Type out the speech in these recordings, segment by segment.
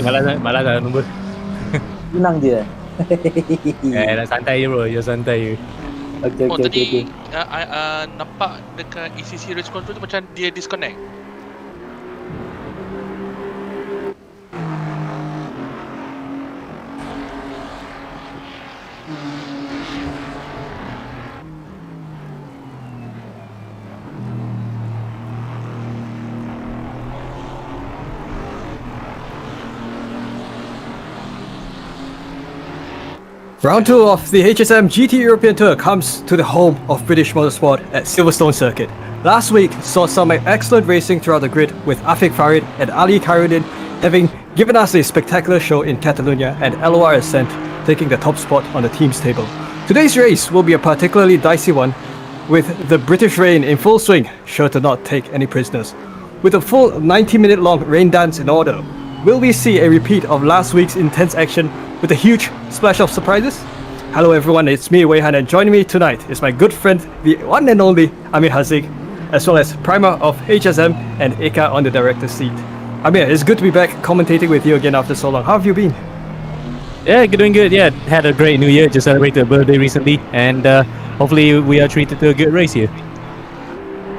Malas nak nombor. Senang je. Dah santai je bro, just santai je. Okay. Tadi nampak dekat ECC race control tu macam dia disconnect. Round 2 of the HSM GT European Tour comes to the home of British motorsport at Silverstone Circuit. Last week saw some excellent racing throughout the grid, with Afiq Farid and Ali Khairuddin having given us a spectacular show in Catalonia, and LOR Ascent taking the top spot on the team's table. Today's race will be a particularly dicey one, with the British rain in full swing, sure to not take any prisoners. With a full 90-minute long rain dance in order, will we see a repeat of last week's intense action with a huge splash of surprises? Hello everyone, it's me Weihan, and joining me tonight is my good friend, the one and only Amir Haziq, as well as Primer of HSM and Eka on the director's seat. Amir, it's good to be back commentating with you again after so long. How have you been? Yeah, doing good. Yeah, had a great New Year. Just celebrated a birthday recently, and hopefully we are treated to a good race here.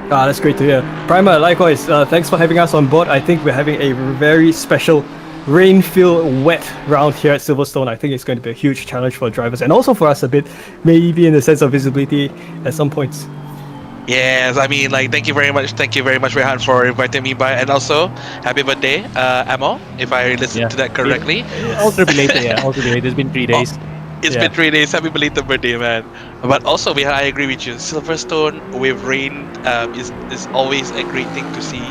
That's great to hear. Primer, likewise, thanks for having us on board. I think we're having a very special rain-filled wet round here at Silverstone. I think it's going to be a huge challenge for drivers and also for us a bit, maybe in the sense of visibility at some points. Yes, I mean, like, thank you very much, Rehan, for inviting me by, and also happy birthday, Amo, if I listened to that correctly. Yeah. Also belated, It's been 3 days. It's been 3 days. Happy belated birthday, man. But also, I agree with you. Silverstone with rain is always a great thing to see,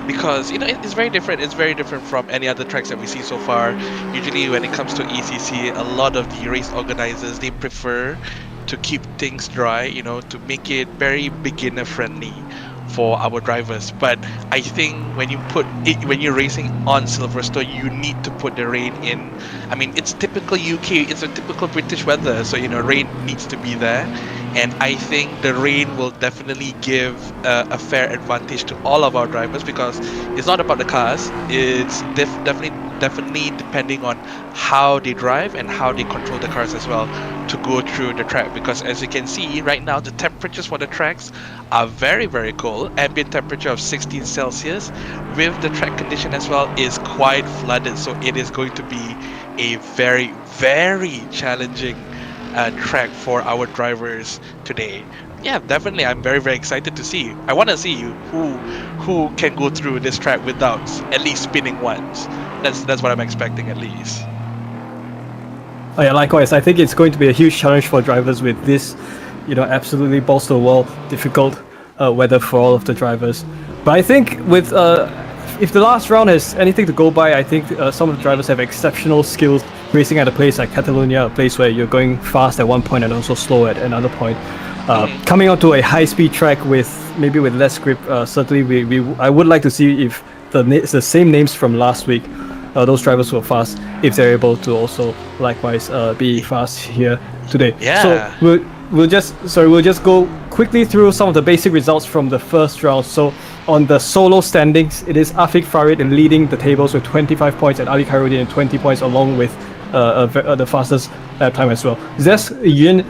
because it's very different. It's very different from any other tracks that we see so far. Usually, when it comes to ECC, a lot of the race organizers, they prefer to keep things dry, to make it very beginner friendly for our drivers. But I think when you're racing on Silverstone, you need to put the rain in. I mean, it's typical UK, it's a typical British weather, so rain needs to be there. And I think the rain will definitely give a fair advantage to all of our drivers, because it's not about the cars, it's definitely depending on how they drive and how they control the cars as well to go through the track. Because as you can see right now, the temperatures for the tracks are very, very cold. Ambient temperature of 16 Celsius with the track condition as well is quite flooded, so it is going to be a very, very challenging track for our drivers today. Yeah, definitely, I'm very, very excited to see. I want to see who can go through this track without at least spinning once. That's what I'm expecting, at least. Oh yeah, likewise. I think it's going to be a huge challenge for drivers with this, absolutely balls to the wall, difficult weather for all of the drivers. But I think with if the last round has anything to go by, I think some of the drivers have exceptional skills racing at a place like Catalonia, a place where you're going fast at one point and also slow at another point. Coming onto a high-speed track with less grip, certainly I would like to see if the same names from last week, those drivers who are fast, if they're able to also likewise be fast here today. Yeah. So we'll just go quickly through some of the basic results from the first round. So on the solo standings, it is Afiq Farid leading the tables with 25 points and Ali Khairuddin with 20 points, along with the fastest lap time as well. Zes Yun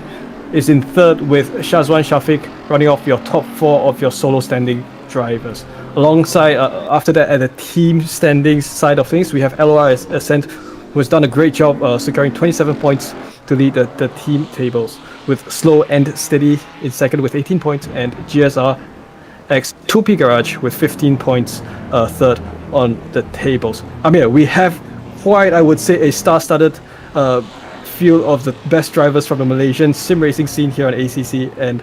is in third with Shazwan Shafiq running off your top 4 of your solo standing drivers. Alongside, after that, at the team standings side of things, we have LOR Ascent, who has done a great job securing 27 points to lead the team tables, with Slow and Steady in second with 18 points, and GSR X 2P Garage with 15 points third on the tables. Amir, we have quite, I would say, a star-studded field of the best drivers from the Malaysian sim racing scene here on ACC, and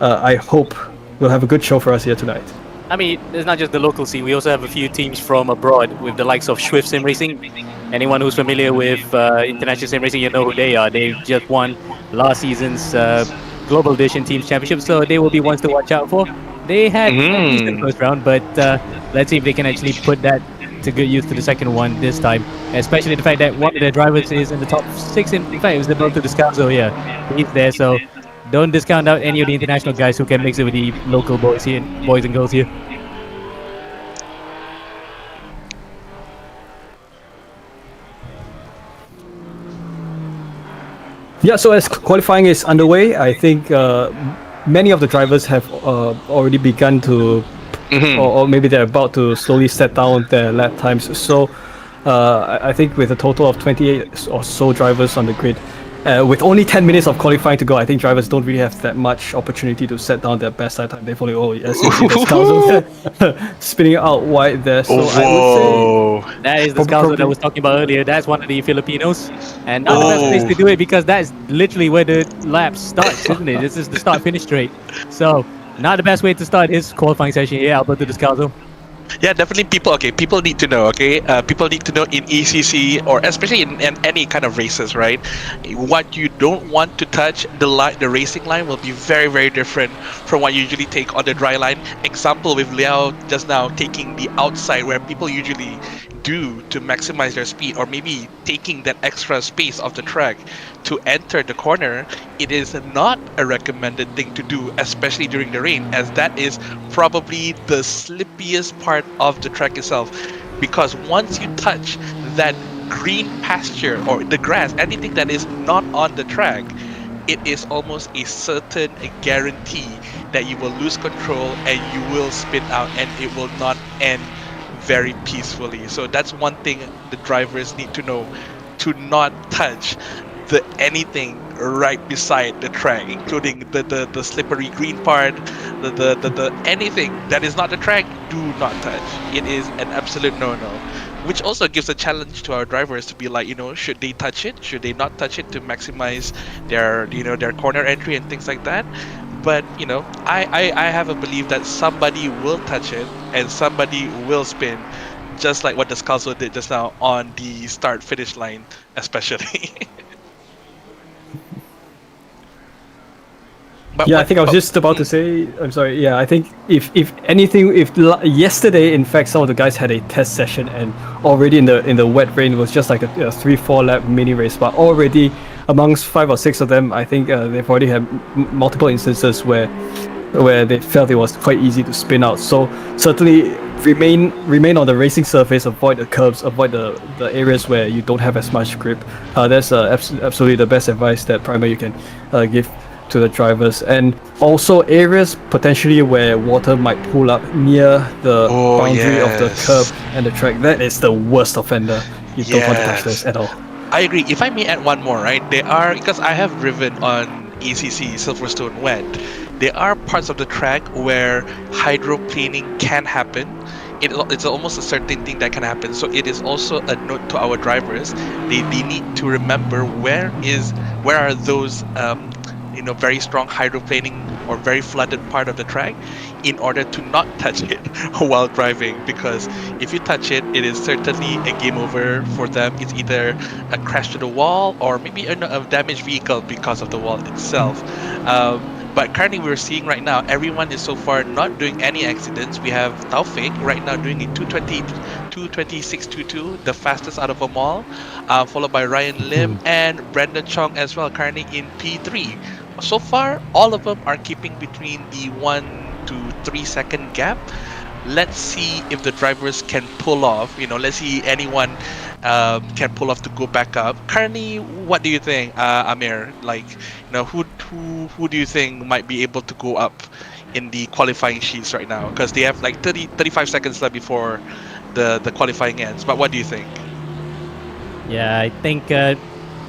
I hope we'll have a good show for us here tonight. I mean, it's not just the local scene. We also have a few teams from abroad with the likes of Swift Sim Racing. Anyone who's familiar with International Sim Racing, you know who they are. They just won last season's Global Edition Teams Championship, so they will be ones to watch out for. They had a decent first round, but let's see if they can actually put that to good use to the second one this time. Especially the fact that one of their drivers is in the top 6. In fact, it was the to discount, so yeah, he's there. So don't discount out any of the international guys who can mix it with the local boys and girls here. Yeah, so as qualifying is underway, I think many of the drivers have already begun to, or maybe they're about to slowly set down their lap times. So I think with a total of 28 or so drivers on the grid, with only 10 minutes of qualifying to go, I think drivers don't really have that much opportunity to set down their best lap time. They've only, as you see, the Scalzo spinning out wide there. So I would say That is the Scalzo Probably- that I was talking about earlier. That's one of the Filipinos. And not the best place to do it because that's literally where the lap starts, isn't it? This is the start-finish straight. So, not the best way to start his qualifying session here, Alberto Descalzo. Yeah, definitely. People need to know. Okay, people need to know in ECC or especially in any kind of races, right? What you don't want to touch, the racing line will be very, very different from what you usually take on the dry line. Example with Liao just now taking the outside where people usually do to maximize their speed, or maybe taking that extra space of the track to enter the corner. It is not a recommended thing to do, especially during the rain, as that is probably the slippiest part of the track itself, because once you touch that green pasture or the grass, anything that is not on the track, it is almost a certain guarantee that you will lose control and you will spin out and it will not end very peacefully. So that's one thing the drivers need to know, to not touch the anything right beside the track, including the slippery green part, the anything that is not the track, do not touch. It is an absolute no-no, which also gives a challenge to our drivers to be like, should they touch it, should they not touch it to maximize their their corner entry and things like that. But I have a belief that somebody will touch it and somebody will spin, just like what the Scalzo did just now on the start finish line especially. I think I was just about to say. I'm sorry. Yeah, I think if anything, yesterday, in fact, some of the guys had a test session and already in the wet rain, it was just like a 3-4 lap mini race. But already amongst 5 or 6 of them, I think they've already had multiple instances where they felt it was quite easy to spin out. So certainly remain on the racing surface, avoid the curves, avoid the areas where you don't have as much grip. That's absolutely the best advice that Primer you can give to the drivers. And also areas potentially where water might pool up near the boundary of the curb and the track. That is the worst offender. You don't want to touch this at all. I agree. If I may add one more, right? There are, because I have driven on ECC Silverstone wet, there are parts of the track where hydroplaning can happen. It's almost a certain thing that can happen. So it is also a note to our drivers. They need to remember where are those very strong hydroplaning or very flooded part of the track, in order to not touch it while driving, because if you touch it, it is certainly a game over for them. It's either a crash to the wall or maybe a damaged vehicle because of the wall itself. But currently we're seeing right now, everyone is so far not doing any accidents. We have Taufik right now doing a 226.22, the fastest out of them all, followed by Ryan Lim and Brandon Chong as well, currently in P3. So far, all of them are keeping between the 1 to 3 second gap. Let's see if the drivers can pull off. Let's see anyone can pull off to go back up. Currently, what do you think, Amir? Who do you think might be able to go up in the qualifying sheets right now? Because they have like 35 seconds left before the qualifying ends. But what do you think? Yeah, I think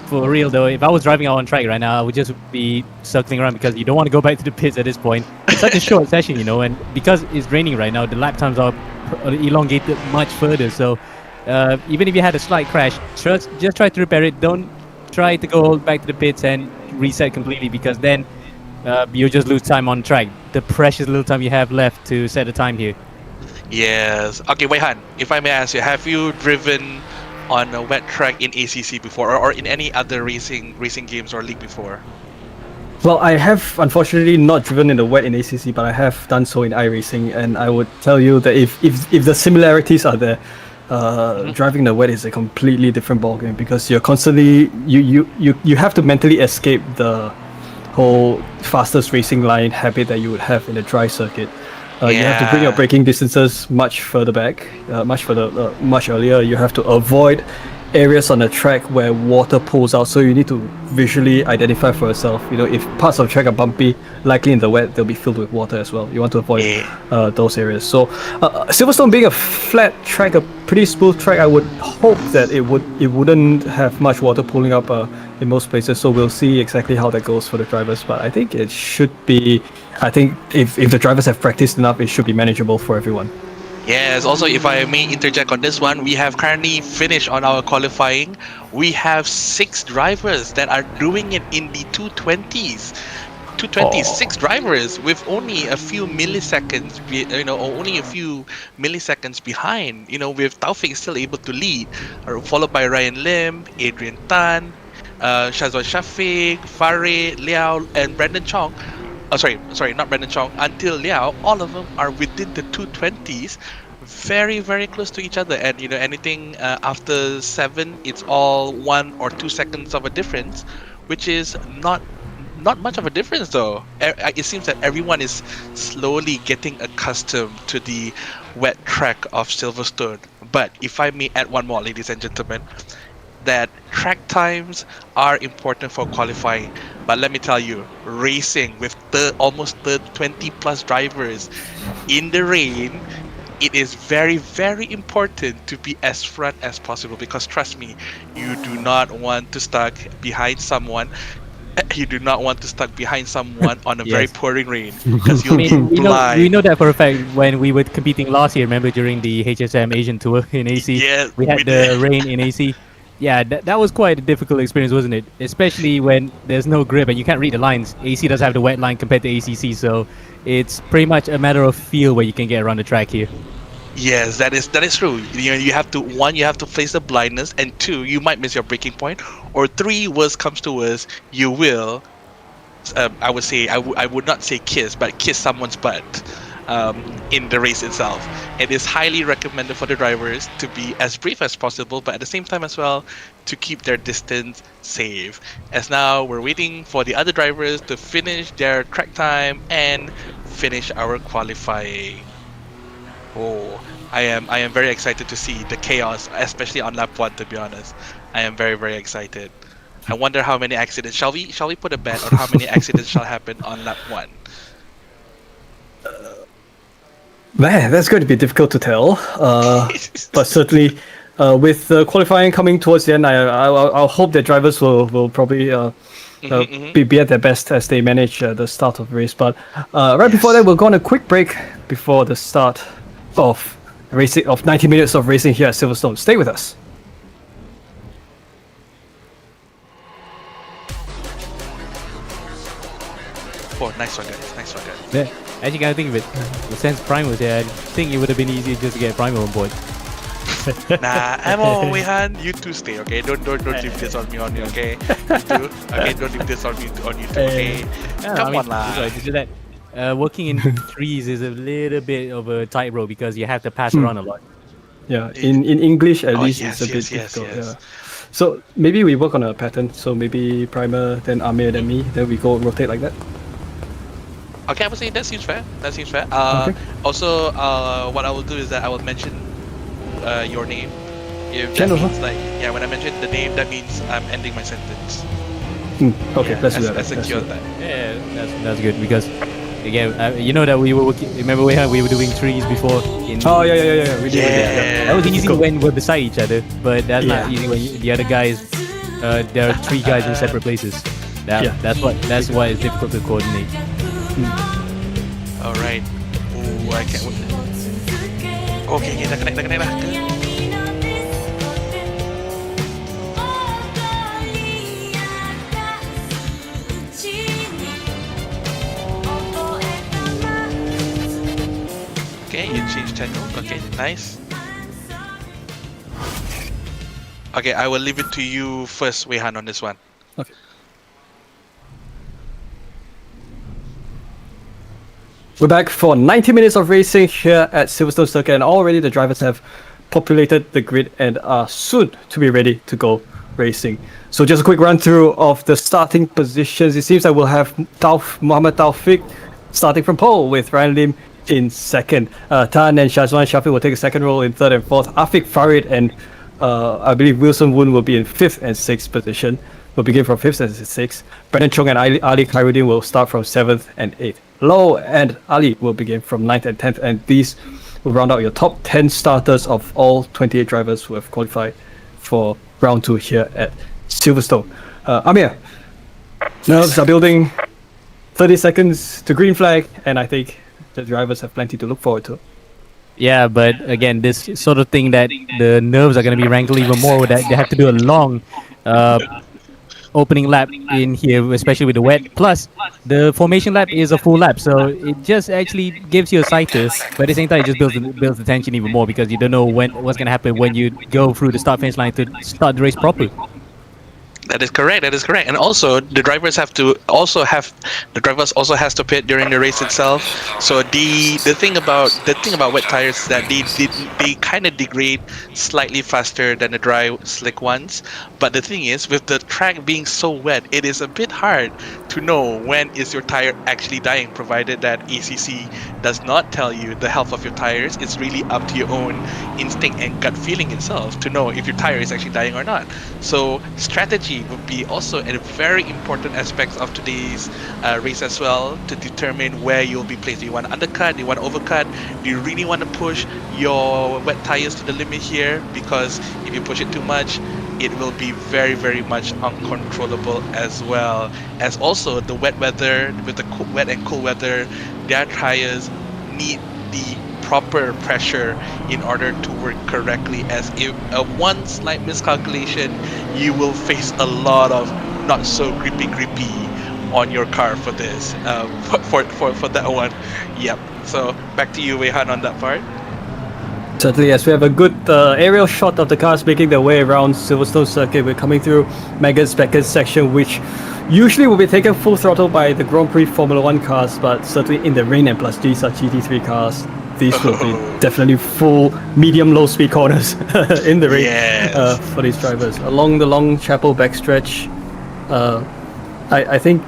for real though, if I was driving out on track right now, I would just be circling around because you don't want to go back to the pits at this point. It's such a short session, and because it's raining right now, the lap times are elongated much further. So even if you had a slight crash, just try to repair it. Don't try to go back to the pits and reset completely, because then you'll just lose time on track. The precious little time you have left to set a time here. Yes. Okay, Wei Han, if I may ask you, have you driven on a wet track in ACC before, or in any other racing games or league before? Well, I have unfortunately not driven in the wet in ACC, but I have done so in iRacing, and I would tell you that if the similarities are there, driving the wet is a completely different ballgame, because you're constantly you have to mentally escape the whole fastest racing line habit that you would have in a dry circuit. You have to bring your braking distances much further back, much earlier. You have to avoid areas on the track where water pools out, so you need to visually identify for yourself. If parts of the track are bumpy, likely in the wet they'll be filled with water as well. You want to avoid those areas. So Silverstone being a flat track, a pretty smooth track, I would hope that it wouldn't have much water pooling up in most places. So we'll see exactly how that goes for the drivers. But I think it should be. I think if the drivers have practiced enough, it should be manageable for everyone. Yes, also if I may interject on this one, we have currently finished on our qualifying. We have 6 drivers that are doing it in the 220s. 220s, 6 drivers with only a few milliseconds, only a few milliseconds behind. With Taufik still able to lead, followed by Ryan Lim, Adrian Tan, Shazwan Shafiq, Farid, Liao, and Brandon Chong. Sorry, not Brandon Chong, until Liao, all of them are within the 220s, very, very close to each other. And anything after 7, it's all 1 or 2 seconds of a difference, which is not much of a difference though. It seems that everyone is slowly getting accustomed to the wet track of Silverstone. But if I may add one more, ladies and gentlemen, that track times are important for qualifying, but let me tell you, racing with almost 20 plus drivers in the rain, it is very, very important to be as front as possible, because trust me, you do not want to stuck behind someone. You do not want to stuck behind someone on a very pouring rain, because you'll be blind. We know that for a fact when we were competing last year. Remember during the HSM Asian Tour in AC? Yeah, we had the rain in AC. Yeah, that was quite a difficult experience, wasn't it? Especially when there's no grip and you can't read the lines. AC does have the wet line compared to ACC, so it's pretty much a matter of feel where you can get around the track here. Yes, that is true. You have to, 1, you have to face the blindness, and 2, you might miss your braking point, or 3, worst comes to worst, you will. I would say I would not say kiss, but kiss someone's butt. In the race itself. It is highly recommended for the drivers to be as brief as possible, but at the same time as well to keep their distance safe. As now we're waiting for the other drivers to finish their track time and finish our qualifying. Oh, I am very excited to see the chaos, especially on lap 1. To be honest, I am very, very excited. I wonder how many accidents. Shall we put a bet on how many accidents shall happen on lap 1? Man, that's going to be difficult to tell. But certainly, with qualifying coming towards the end, I'll hope that drivers will probably be at their best as they manage the start of the race. But before that, we'll go on a quick break before the start of racing of 90 minutes of racing here at Silverstone. Stay with us. Oh, nice one, guys. Nice one, guys. Yeah, actually, gotta think of it. Since Prime was there, I think it would have been easier just to get Prime on board. Nah, Amo, Weihan, you two stay, okay? Don't leave this on me, okay? You two, okay? Don't leave this on you two, okay? Come on, lah. Just that. Working in threes is a little bit of a tightrope because you have to pass around a lot. Yeah, in English at least yes, it's a bit yes, difficult. yes. Yeah. So maybe we work on a pattern. So maybe Primer, then Amir, then me. Then we go rotate like that. Okay, I would say that seems fair. That seems fair. Okay. Also, what I will do is that I will mention your name. If that Channel, means when I mention the name, that means I'm ending my sentence. Okay, let's do that. Let's secure that. Yeah, that's good because again, you know that we were working. Remember we were doing trees before. Oh yeah. We did. Yeah. That was easy Cool. when we're beside each other, but that's not easy when the other guys. There are 3 guys in separate places. That's why it's difficult to coordinate. All right. Oh, I can't wait. Okay, dah connect. Okay, you change channel. Okay, nice. Okay, I will leave it to you first, Weihan, on this one. Okay. We're back for 90 minutes of racing here at Silverstone Circuit, and already the drivers have populated the grid and are soon to be ready to go racing. So just a quick run through of the starting positions. It seems that we'll have Mohammed Taufik starting from pole with Ryan Lim in second. Tan and Shazwan Shafiq will take a second role in third and fourth. Afiq Farid and I believe Wilson Woon will be in 5th and 6th position. Will begin from 5th and 6th. Brendan Chong and Ali Khairuddin will start from 7th and 8th. Low and Ali will begin from 9th and 10th, and these will round out your top 10 starters of all 28 drivers who have qualified for round 2 here at Silverstone. Amir, nerves are building. 30 seconds to green flag, and I think the drivers have plenty to look forward to. Yeah, but again, this sort of thing that the nerves are going to be rankled even more. That they have to do a long opening lap in here, especially with the wet. Plus, the formation lap is a full lap, so it just actually gives you a sighter. But at the same time, it just builds the tension even more because you don't know what's going to happen when you go through the start finish line to start the race properly. That is correct. And also, the drivers also has to pit during the race itself. So the thing about wet tires is that they kind of degrade slightly faster than the dry slick ones. But the thing is, with the track being so wet, it is a bit hard to know when is your tire actually dying. Provided that ACC does not tell you the health of your tires, it's really up to your own instinct and gut feeling itself to know if your tire is actually dying or not. So strategy would be also a very important aspect of today's race as well, to determine where you'll be placed. Do you want to undercut? Do you want to overcut? Do you really want to push your wet tires to the limit here? Because if you push it too much, it will be very, very much uncontrollable as well. As also the wet weather, with the wet and cool weather, their tires need the proper pressure in order to work correctly, as if one slight miscalculation, you will face a lot of not so grippy on your car for this, for that one. Yep. So back to you, Weihan, on that part. Certainly, yes. We have a good aerial shot of the cars making their way around Silverstone circuit. We're coming through Megan's Becker's section, which usually will be taken full throttle by the Grand Prix Formula 1 cars, but certainly in the rain, and plus these are GT3 cars, these will be definitely full medium low speed corners in the rain. Yes. For these drivers. Along the long chapel backstretch, I think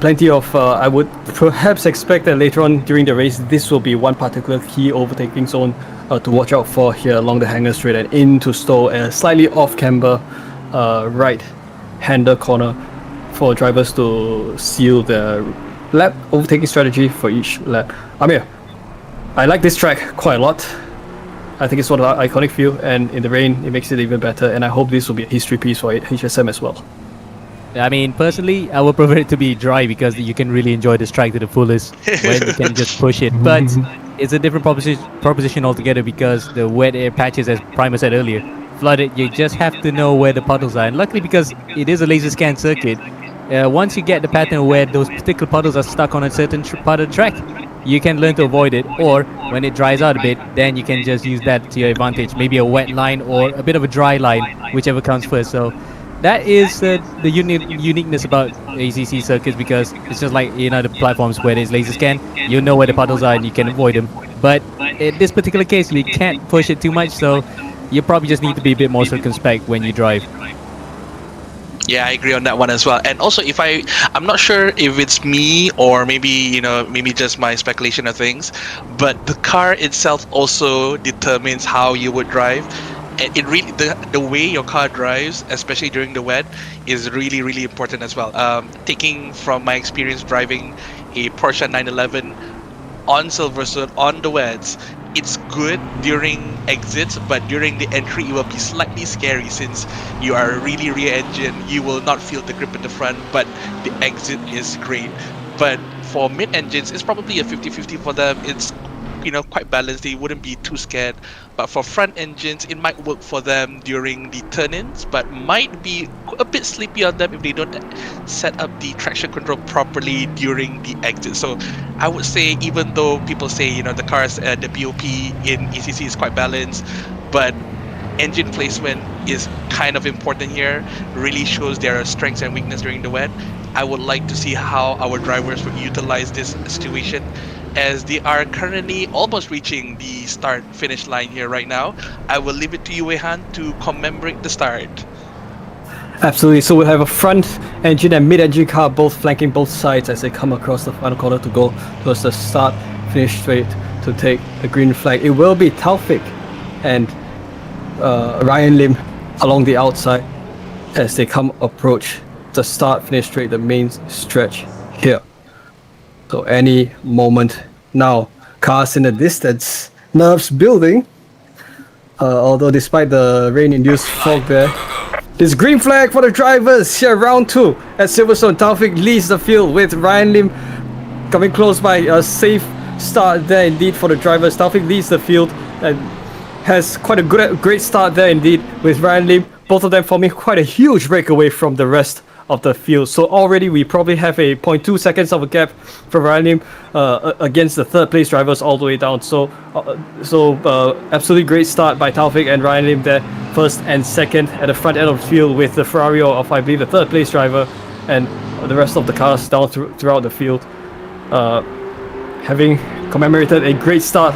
plenty of, I would perhaps expect that later on during the race, this will be one particular key overtaking zone to watch out for here along the Hanger Straight and into Stowe, a slightly off camber right-hander corner for drivers to seal their lap overtaking strategy for each lap. Amir, I like this track quite a lot. I think it's one of the iconic few, and in the rain it makes it even better, and I hope this will be a history piece for HSM as well. I mean, personally, I would prefer it to be dry because you can really enjoy this track to the fullest when you can just push it. But it's a different proposition altogether because the wet air patches, as Primer said earlier, flooded. You just have to know where the puddles are. And luckily, because it is a laser scan circuit, once you get the pattern where those particular puddles are stuck on a certain part of the track, you can learn to avoid it. Or when it dries out a bit, then you can just use that to your advantage. Maybe a wet line or a bit of a dry line, whichever comes first. So that is the uniqueness about ACC circuits, because it's just like, you know, the platforms where there's laser scan, you know where the puddles are and you can avoid them. But in this particular case, you can't push it too much, so you probably just need to be a bit more circumspect when you drive. Yeah, I agree on that one as well. And also, I'm not sure if it's me or maybe just my speculation of things, but the car itself also determines how you would drive. And it really, the way your car drives, especially during the wet, is really, really important as well. Taking from my experience driving a Porsche 911 on Silverstone on the wets, it's good during exits, but during the entry it will be slightly scary since you are really rear engine. You will not feel the grip in the front, but the exit is great. But for mid engines, it's probably a 50-50 for them. It's quite balanced. They wouldn't be too scared. But for front engines, it might work for them during the turn-ins, but might be a bit sleepy on them if they don't set up the traction control properly during the exit. So I would say, even though people say the cars, the BOP in ECC is quite balanced, but engine placement is kind of important here. Really shows their strengths and weakness during the wet. I would like to see how our drivers would utilize this situation, as they are currently almost reaching the start-finish line here right now. I will leave it to you, Weihan, to commemorate the start. Absolutely. So we'll have a front engine and mid-engine car both flanking both sides as they come across the final corner to go towards the start-finish straight to take the green flag. It will be Taufik and Ryan Lim along the outside as they approach the start-finish straight, the main stretch here. So any moment now, cars in the distance, nerves building. Although despite the rain-induced fog there, this green flag for the drivers here, round 2 at Silverstone. Taufik leads the field with Ryan Lim coming close by. A safe start there indeed for the drivers. Taufik leads the field and has quite a great start there indeed with Ryan Lim. Both of them forming quite a huge breakaway from the rest of the field. So already we probably have a 0.2 seconds of a gap for Ryan Lim against the third place drivers all the way down. So absolutely great start by Taufik and Ryan Lim there, first and second at the front end of the field, with the Ferrari of, I believe, the third place driver and the rest of the cars down throughout the field having commemorated a great start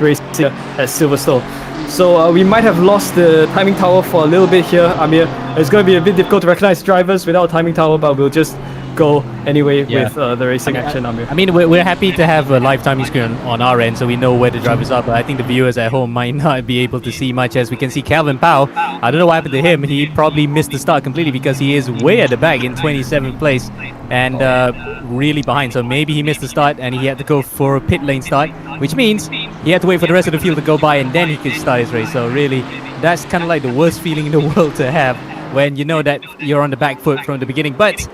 race here at Silverstone. So we might have lost the timing tower for a little bit here, Amir. It's going to be a bit difficult to recognize drivers without timing tower, but we'll just go anyway with the racing action, Amir. I mean, we're happy to have a live timing screen on our end, so we know where the drivers are, but I think the viewers at home might not be able to see much, as we can see Calvin Powell. I don't know what happened to him. He probably missed the start completely because he is way at the back in 27th place and really behind. So maybe he missed the start and he had to go for a pit lane start, which means he had to wait for the rest of the field to go by and then he could start his race. So really, that's kind of like the worst feeling in the world to have when you know that you're on the back foot from the beginning. But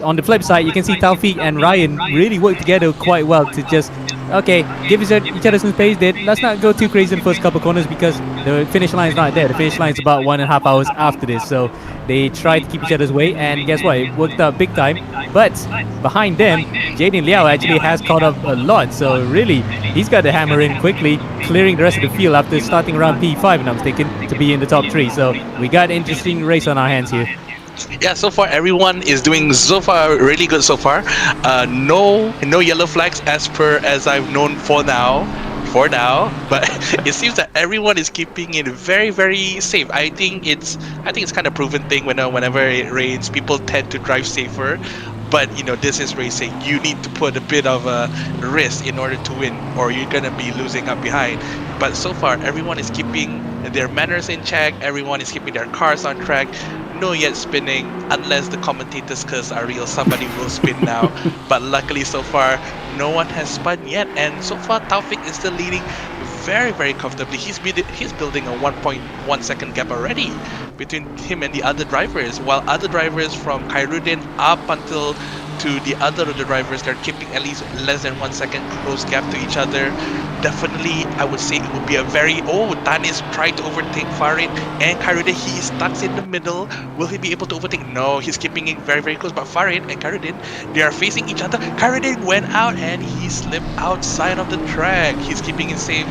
on the flip side, you can see Taufik and Ryan really work together quite well to just, okay, give each other some space. Let's not go too crazy in the first couple corners because the finish line is not there. The finish line is about 1.5 hours after this. So they try to keep each other's way, and guess what? It worked out big time. But behind them, Jaden Liao actually has caught up a lot. So really, he's got the hammer in quickly, clearing the rest of the field after starting around P5, and I'm mistaken, to be in the top 3. So we got an interesting race on our hands here. Yeah, so far everyone is doing really good so far. No yellow flags as I've known for now, but it seems that everyone is keeping it very, very safe. I think it's kind of proven thing whenever it rains, people tend to drive safer. But this is racing. You need to put a bit of a risk in order to win, or you're gonna be losing up behind. But so far, everyone is keeping their manners in check. Everyone is keeping their cars on track. No yet spinning, unless the commentators curse are real. Somebody will spin now. But luckily, so far, no one has spun yet. And so far, Taufik is still leading very, very comfortably. He's building a 1.1 second gap already between him and the other drivers, while other drivers from Khairuddin up until to the other of the drivers, they're keeping at least less than 1 second close gap to each other. Definitely, I would say it would be a very... Dan is trying to overtake Farid and Khairuddin. He is stuck in the middle. Will he be able to overtake? No, he's keeping it very, very close. But Farid and Khairuddin, they are facing each other. Khairuddin went out and he slipped outside of the track. He's keeping it safe,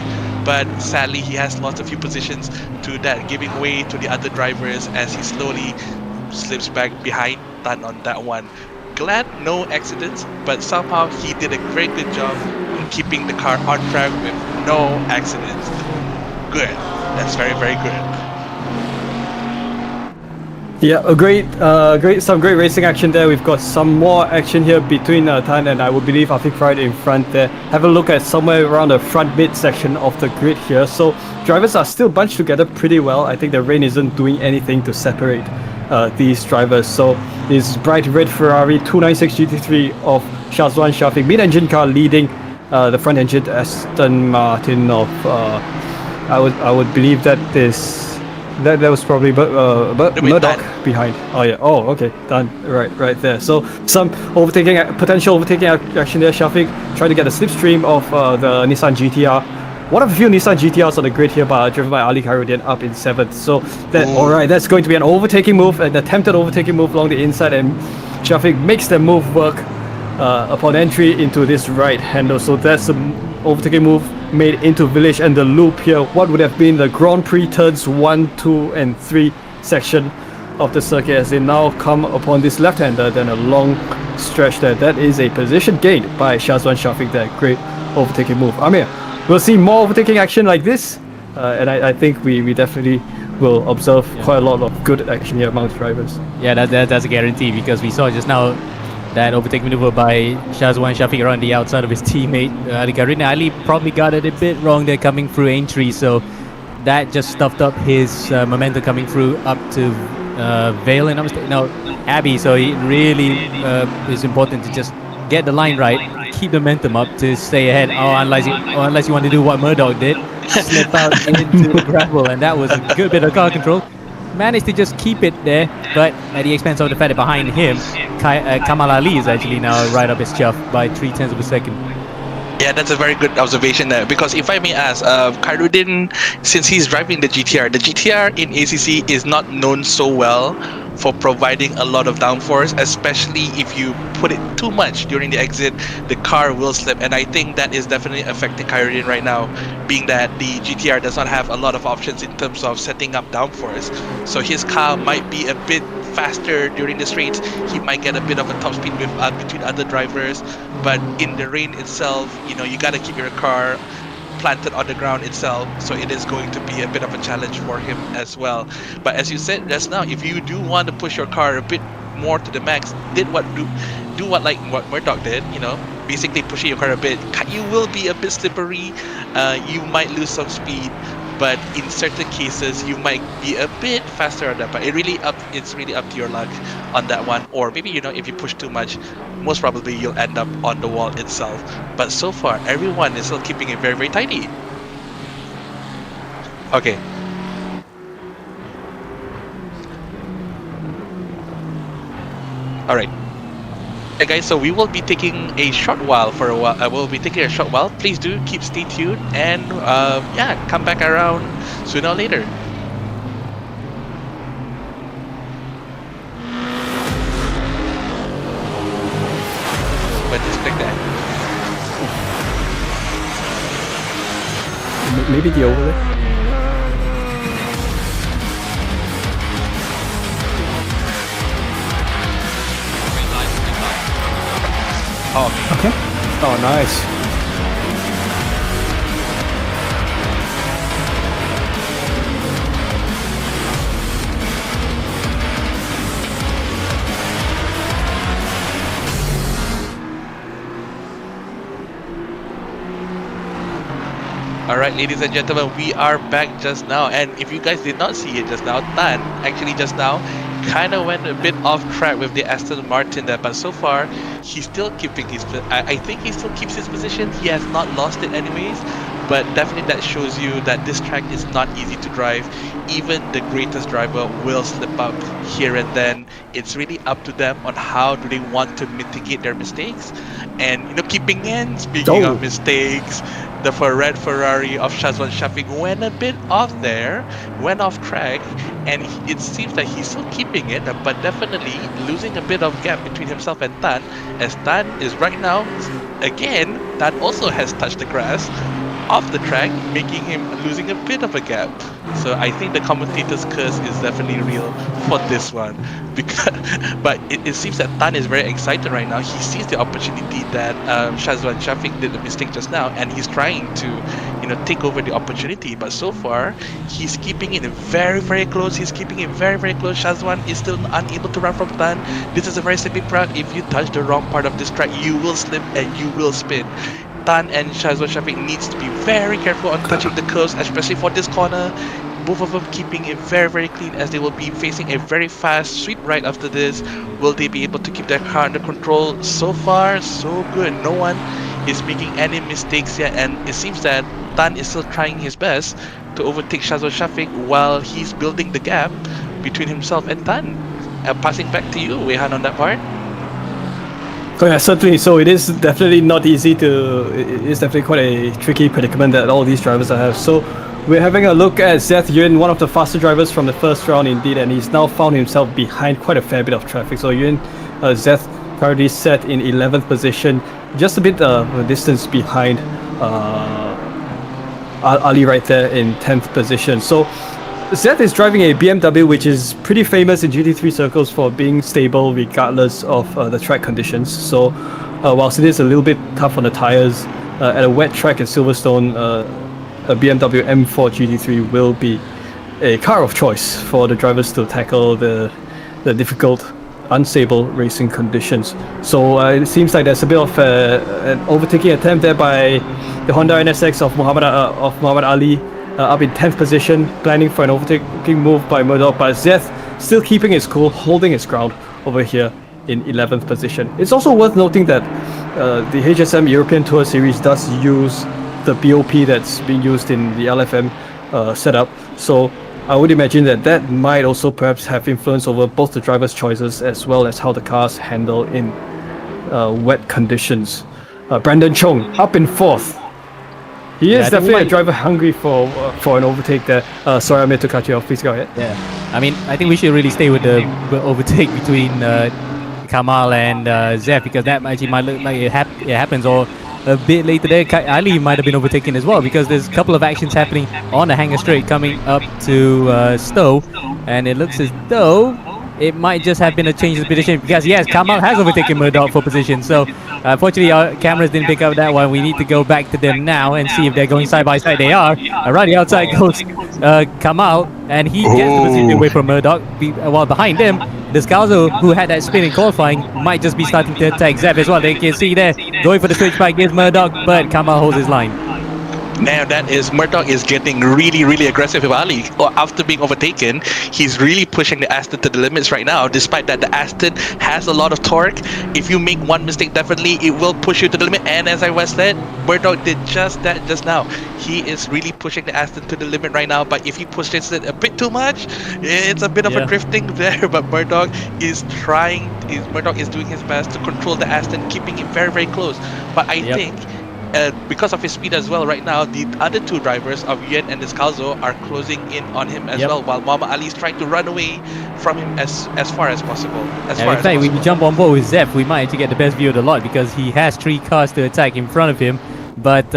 but sadly, he has lost a few positions to that, giving way to the other drivers as he slowly slips back behind Dan on that one. Glad no accidents, but somehow he did a very good job in keeping the car on track with no accidents. Good. That's very, very good. Yeah, some great racing action there. We've got some more action here between Tan and I would believe Afiq Farid in front there. Have a look at somewhere around the front mid section of the grid here. So drivers are still bunched together pretty well. I think the rain isn't doing anything to separate these drivers. So this bright red Ferrari 296 GT3 of Shazwan Shafiq, mid-engine car, leading the front engine Aston Martin of I would believe that was probably Murdoch behind. Oh yeah. Oh okay. Done. Right there. So some potential overtaking action there. Shafiq trying to get the slipstream of the Nissan GTR. One of the few Nissan GTRs on the grid here, driven by Ali Khairuddin up in 7th. So alright, that's going to be an overtaking move, an attempted overtaking move along the inside, and Shafiq makes the move work upon entry into this right handle. So that's an overtaking move made into Village and the loop here. What would have been the Grand Prix turns 1, 2, and 3 section of the circuit as they now come upon this left-hander, then a long stretch there. That is a position gained by Shazwan Shafiq there. Great overtaking move. Amir, we'll see more overtaking action like this, and I think we definitely will observe quite a lot of good action here amongst drivers. Yeah, that's a guarantee, because we saw just now that overtaking maneuver by Shazwan Shafiq around the outside of his teammate Ali Khairuddin. Ali probably got it a bit wrong there coming through Aintree, so that just stuffed up his momentum coming through up to Vale and Abbey. So it really is important to just get the line right, keep the momentum up to stay ahead. Unless you want to do what Murdoch did, slip out into the gravel, and that was a good bit of car control. Managed to just keep it there, but at the expense of the fact that behind him, Kamal Ali is actually now right up his chuff by 0.3 of a second. Yeah, that's a very good observation there. Because if I may ask, Khairuddin, since he's driving the GTR in ACC is not known so well for providing a lot of downforce, especially if you put it too much during the exit, the car will slip. And I think that is definitely affecting Khairuddin right now, being that the GTR does not have a lot of options in terms of setting up downforce. So his car might be a bit faster during the straights. He might get a bit of a top speed with between other drivers, but in the rain itself, you gotta keep your car planted on the ground itself, so it is going to be a bit of a challenge for him as well. But as you said just now, if you do want to push your car a bit more to the max, do what Murdoch did, basically pushing your car a bit, you will be a bit slippery, you might lose some speed, but in certain cases you might be a bit faster on that. But it's really up to your luck on that one. Or maybe if you push too much, most probably you'll end up on the wall itself. But so far everyone is still keeping it very, very tidy. Okay. All right. Hey guys, so we will be taking a short while Please do stay tuned and come back around sooner or later. But disconnect that. Maybe the overlay. Oh, okay. Oh, nice. Alright, ladies and gentlemen, we are back just now, and if you guys did not see it just now, Tan actually just now kind of went a bit off track with the Aston Martin there, but so far he's still keeping his I think he still keeps his position. He has not lost it anyways, but definitely that shows you that this track is not easy to drive. Even the greatest driver will slip up here and then. It's really up to them on how do they want to mitigate their mistakes. And speaking of mistakes, the red Ferrari of Shazwan Shafiq went a bit off track, and it seems that he's still keeping it, but definitely losing a bit of gap between himself and Tan, as Tan is right now, again, Tan also has touched the grass off the track, making him losing a bit of a gap. So I think the commentator's curse is definitely real for this one. But it seems that Tan is very excited right now. He sees the opportunity that Shazwan Shafiq did a mistake just now, and he's trying to take over the opportunity. But so far, he's keeping it very, very close. Shazwan is still unable to run from Tan. This is a very slippery track. If you touch the wrong part of this track, you will slip and you will spin. Tan and Shazwan Shafiq needs to be very careful on touching the curves, especially for this corner. Both of them keeping it very, very clean, as they will be facing a very fast sweep right after this. Will they be able to keep their car under control? So far, so good. No one is making any mistakes yet, and it seems that Tan is still trying his best to overtake Shazwan Shafiq while he's building the gap between himself and Tan. Passing back to you, Wehan, on that part. Oh yeah, certainly. So it is definitely not easy it's definitely quite a tricky predicament that all these drivers have. So we're having a look at Zeth Yuen, one of the faster drivers from the first round indeed, and he's now found himself behind quite a fair bit of traffic. So Yuen, Zeth currently set in 11th position, just a bit of a distance behind Ali right there in 10th position. So Zeth is driving a BMW, which is pretty famous in GT3 circles for being stable regardless of the track conditions. So whilst it is a little bit tough on the tires, at a wet track in Silverstone, a BMW M4 GT3 will be a car of choice for the drivers to tackle the difficult, unstable racing conditions. So it seems like there's a bit of an overtaking attempt there by the Honda NSX of Muhammad Ali. up in 10th position, planning for an overtaking move by Murdoch, but Zeth still keeping his cool, holding his ground over here in 11th position. It's also worth noting that the HSM European Tour Series does use the BOP that's being used in the LFM setup, so I would imagine that that might also perhaps have influence over both the drivers' choices as well as how the cars handle in wet conditions. Brandon Chong up in 4th. He is definitely a driver hungry for an overtake there. Sorry, I meant to cut you off. Please go ahead. Yeah, I mean, I think we should really stay with the overtake between Kamal and Zef, because that actually might look like it happens, or a bit later there, Ali might have been overtaken as well, because there's a couple of actions happening on the hanger straight coming up to Stowe, and it looks as though it might just have been a change of position, because yes, Kamal has overtaken Murdoch for position. So unfortunately our cameras didn't pick up that one. We need to go back to them now and see if they're going side by side. They are. Around the outside goes Kamal, and he gets the position away from Murdoch, while behind him Descalzo, who had that spin in qualifying, might just be starting to attack Zeb as well. They can see there, going for the switch back is Murdoch, but Kamal holds his line. Now that is, Murdoch is getting really aggressive with Ali. After being overtaken, he's really pushing the Aston to the limits right now. Despite that, the Aston has a lot of torque. If you make one mistake, definitely it will push you to the limit. And as I was said, Murdoch did just that just now. He is really pushing the Aston to the limit right now. But if he pushes it a bit too much, it's a bit of a drifting there. But Murdoch is trying. Murdoch is doing his best to control the Aston, keeping it very close. But I think, because of his speed as well right now, the other two drivers of Yuan and Descalzo are closing in on him as well, while Muhammad Ali is trying to run away from him as far as possible. In fact, when we jump on board with Zef, we might actually get the best view of the lot, because he has 3 cars to attack in front of him, but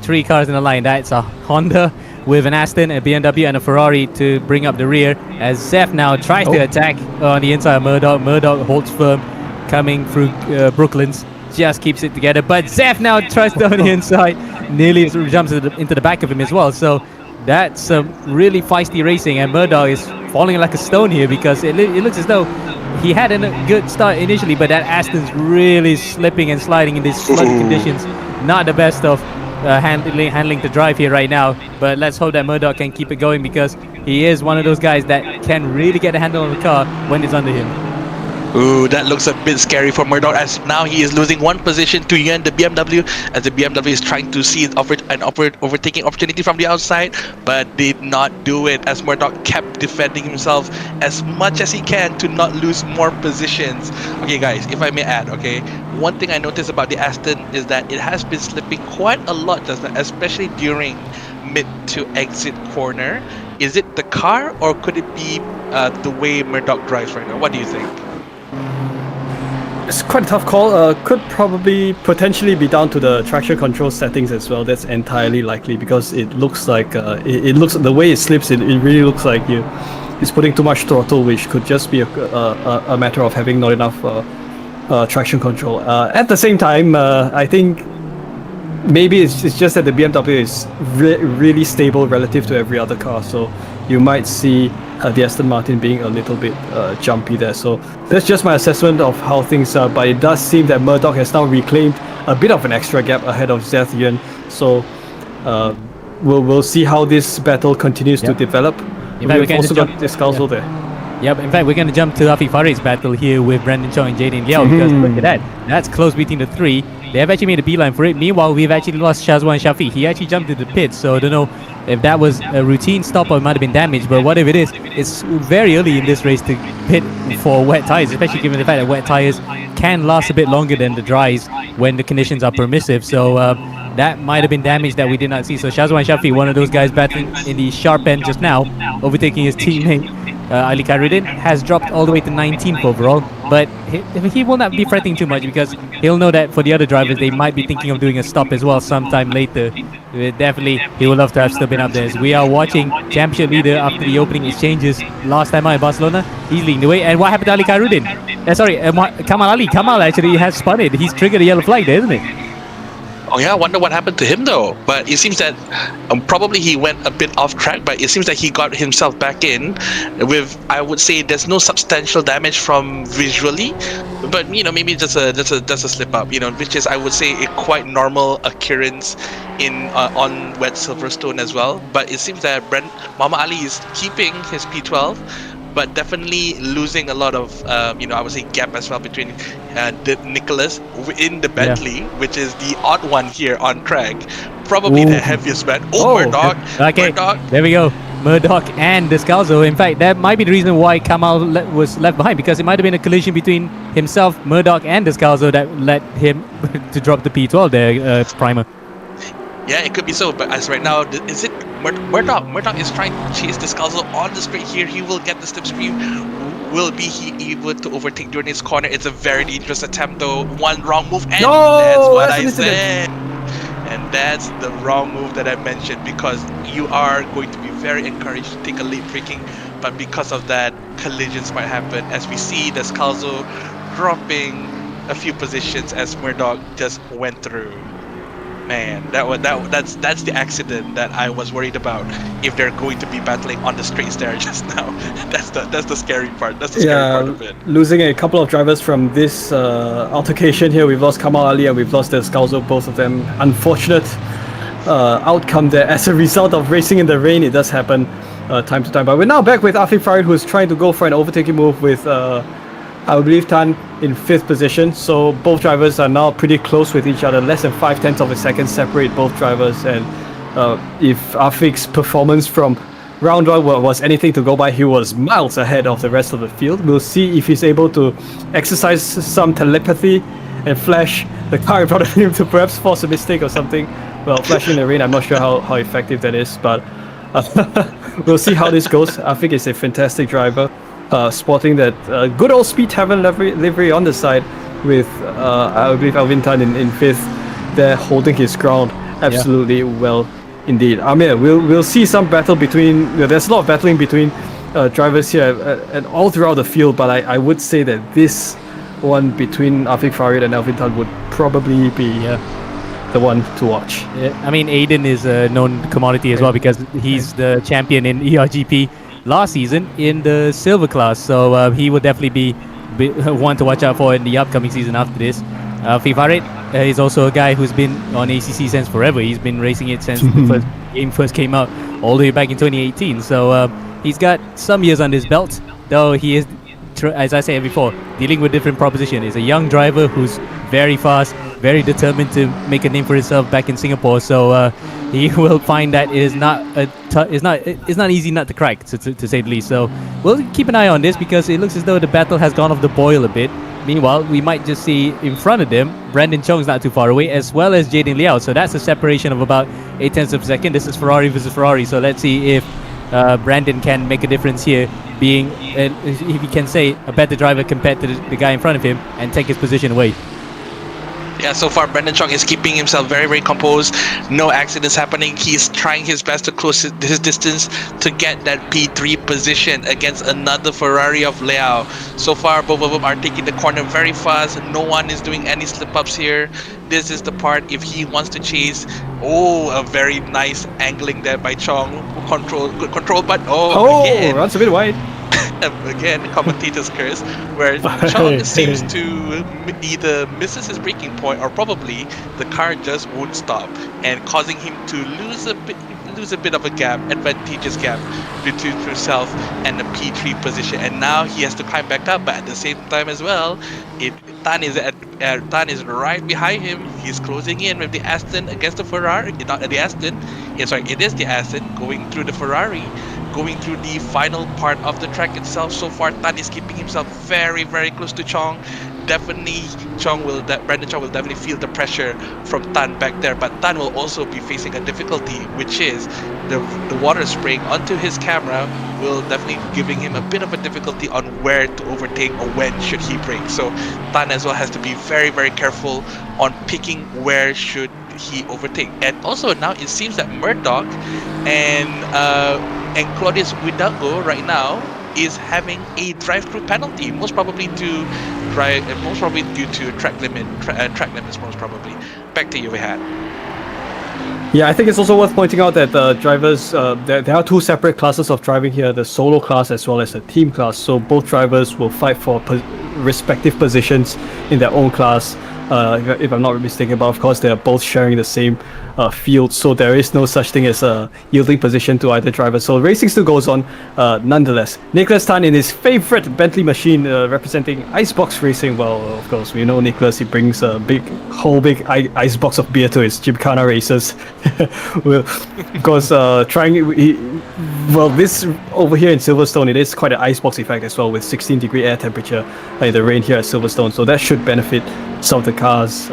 3 cars in the line. That's a Honda with an Aston, a BMW and a Ferrari to bring up the rear, as Zef now tries to attack on the inside of Murdoch. Murdoch holds firm coming through Brooklands, just keeps it together, but Zef now tries to on the inside, nearly jumps into the back of him as well. So that's some really feisty racing, and Murdoch is falling like a stone here, because it looks as though he had a good start initially, but that Aston's really slipping and sliding in these sludgy conditions. Not the best of handling to drive here right now, but let's hope that Murdoch can keep it going, because he is one of those guys that can really get a handle on the car when it's under him. Ooh, that looks a bit scary for Murdoch, as now he is losing 1 position to Yuan, the BMW, as the BMW is trying to see an overtaking opportunity from the outside, but did not do it, as Murdoch kept defending himself as much as he can to not lose more positions. Okay guys, if I may add, okay, one thing I noticed about the Aston is that it has been slipping quite a lot just now, especially during mid to exit corner. Is it the car, or could it be the way Murdoch drives right now? What do you think? It's quite a tough call. Could probably potentially be down to the traction control settings as well. That's entirely likely, because it looks like it looks, the way it slips, it really looks like it's putting too much throttle, which could just be a matter of having not enough traction control. At the same time, I think maybe it's just that the BMW is really stable relative to every other car, so you might see the Aston Martin being a little bit jumpy there. So that's just my assessment of how things are, but it does seem that Murdoch has now reclaimed a bit of an extra gap ahead of Zeth Yuan. So we'll see how this battle continues to develop. We've also got Descalzo there. Yep, in fact, we're going to jump to Afi Farid's battle here with Brandon Chong and Jaden Liao, because look at that. That's close between the 3. They have actually made a beeline for it. Meanwhile, we've actually lost Shazwan Shafi. He actually jumped into the pits, so I don't know if that was a routine stop or it might have been damaged, but whatever it is, it's very early in this race to pit for wet tyres, especially given the fact that wet tyres can last a bit longer than the dries when the conditions are permissive. So that might have been damage that we did not see. So Shazwan Shafi, one of those guys battling in the sharp end just now, overtaking his teammate Ali Khairuddin, has dropped all the way to 19th overall, but he will not be fretting too much, because he'll know that for the other drivers, they might be thinking of doing a stop as well sometime later. Definitely, he would love to have still been up there. As we are watching championship leader after the opening exchanges last time out in Barcelona, he's leading the way. And what happened to Ali Khairuddin? Sorry, Kamal Ali. Kamal actually has spun it. He's triggered a yellow flag there, isn't it? Oh yeah, I wonder what happened to him though. But it seems that probably he went a bit off track. But it seems that he got himself back in. With I would say there's no substantial damage from visually, but maybe just a slip up. Which is I would say a quite normal occurrence in on wet Silverstone as well. But it seems that Mama Ali is keeping his P12. But definitely losing a lot of, I would say gap as well between Nicholas in the Bentley, which is the odd one here on track. Probably the heaviest man. Murdoch. Okay, Murdoch. there we go. Murdoch and Descalzo. In fact, that might be the reason why Kamal was left behind, because it might have been a collision between himself, Murdoch, and Descalzo that led him to drop the P12 there, Primer. Yeah, it could be so, but as right now, is it Murdoch? Murdoch is trying to chase Descalzo on the straight here. He will get the slipstream. Will he able to overtake during his corner? It's a very dangerous attempt though. One wrong move, and that's what I said. And that's the wrong move that I mentioned, because you are going to be very encouraged to take a late braking, but because of that, collisions might happen. As we see Descalzo dropping a few positions as Murdoch just went through. Man, that's the accident that I was worried about. If they're going to be battling on the straights there just now, that's the scary part. That's the scary part of it. Losing a couple of drivers from this altercation here. We've lost Kamal Ali and we've lost Descalzo, both of them. Unfortunate outcome there. As a result of racing in the rain, it does happen time to time. But we're now back with Afiq Farid, who's trying to go for an overtaking move with I believe Tan in 5th position, so both drivers are now pretty close with each other. Less than 0.5 of a second separate both drivers, and if Afiq's performance from round 1 was anything to go by, he was miles ahead of the rest of the field. We'll see if he's able to exercise some telepathy and flash the car in front of him to perhaps force a mistake or something. Well, flashing in the rain, I'm not sure how effective that is, but we'll see how this goes. Afiq is a fantastic driver. Sporting that good old Speed Tavern livery on the side with, I believe, Alvin Tan in 5th there, holding his ground absolutely well indeed. Amir, we'll see some battle between, there's a lot of battling between drivers here and all throughout the field, but I would say that this one between Afiq Farid and Alvin Tan would probably be the one to watch. Yeah, I mean, Aiden is a known commodity as well, because he's the champion in ERGP last season in the silver class, so he will definitely be one to watch out for in the upcoming season after this. Afiq Farid is also a guy who's been on ACC since forever. He's been racing it since the first game first came out, all the way back in 2018. So he's got some years under his belt, though he is, as I said before, dealing with different proposition. He's a young driver who's very fast, very determined to make a name for himself back in Singapore. So he will find that it is it's not easy nut to crack, to say the least. So we'll keep an eye on this, because it looks as though the battle has gone off the boil a bit. Meanwhile, we might just see in front of them, Brandon Chong's not too far away, as well as Jaden Liao. So that's a separation of about 0.8 of a second. This is Ferrari versus Ferrari. So let's see if Brandon can make a difference here, being, if he can say, a better driver compared to the guy in front of him and take his position away. Yeah, so far Brandon Chong is keeping himself very, very composed. No accidents happening. He's trying his best to close his distance to get that P3 position against another Ferrari of Liao. So far, both of them are taking the corner very fast. No one is doing any slip-ups here. This is the part if he wants to chase. Oh, a very nice angling there by Chong. Good control, but again. Runs a bit wide. Again, commentator's curse, where Chong seems to either misses his braking point, or probably the car just won't stop, and causing him to lose a bit of a gap, advantageous gap between himself and the P3 position. And now he has to climb back up, but at the same time as well, Tan is right behind him. He's closing in with the Aston against the Ferrari. Not the Aston. It is the Aston going through the Ferrari. Going through the final part of the track itself. So far, Tan is keeping himself very, very close to Chong. Definitely, Brandon Chong will definitely feel the pressure from Tan back there. But Tan will also be facing a difficulty, which is the water spraying onto his camera will definitely giving him a bit of a difficulty on where to overtake or when should he brake. So Tan as well has to be very, very careful on picking where should he overtake. And also now it seems that Murdoch and Claudius Hidalgo right now is having a drive-through penalty, most probably due to track limits, most probably. Back to you, Vihat. Yeah, I think it's also worth pointing out that drivers, there are two separate classes of driving here, the solo class as well as the team class. So both drivers will fight for respective positions in their own class, if I'm not mistaken. But of course, they are both sharing the same field, so there is no such thing as a yielding position to either driver. So racing still goes on nonetheless. Nicholas Tan in his favorite Bentley machine, representing Icebox Racing. Well, of course, we know Nicholas, he brings a big icebox of beer to his Gymkhana races. Well, of course, this over here in Silverstone, it is quite an icebox effect as well, with 16-degree air temperature in the rain here at Silverstone. So that should benefit some of the cars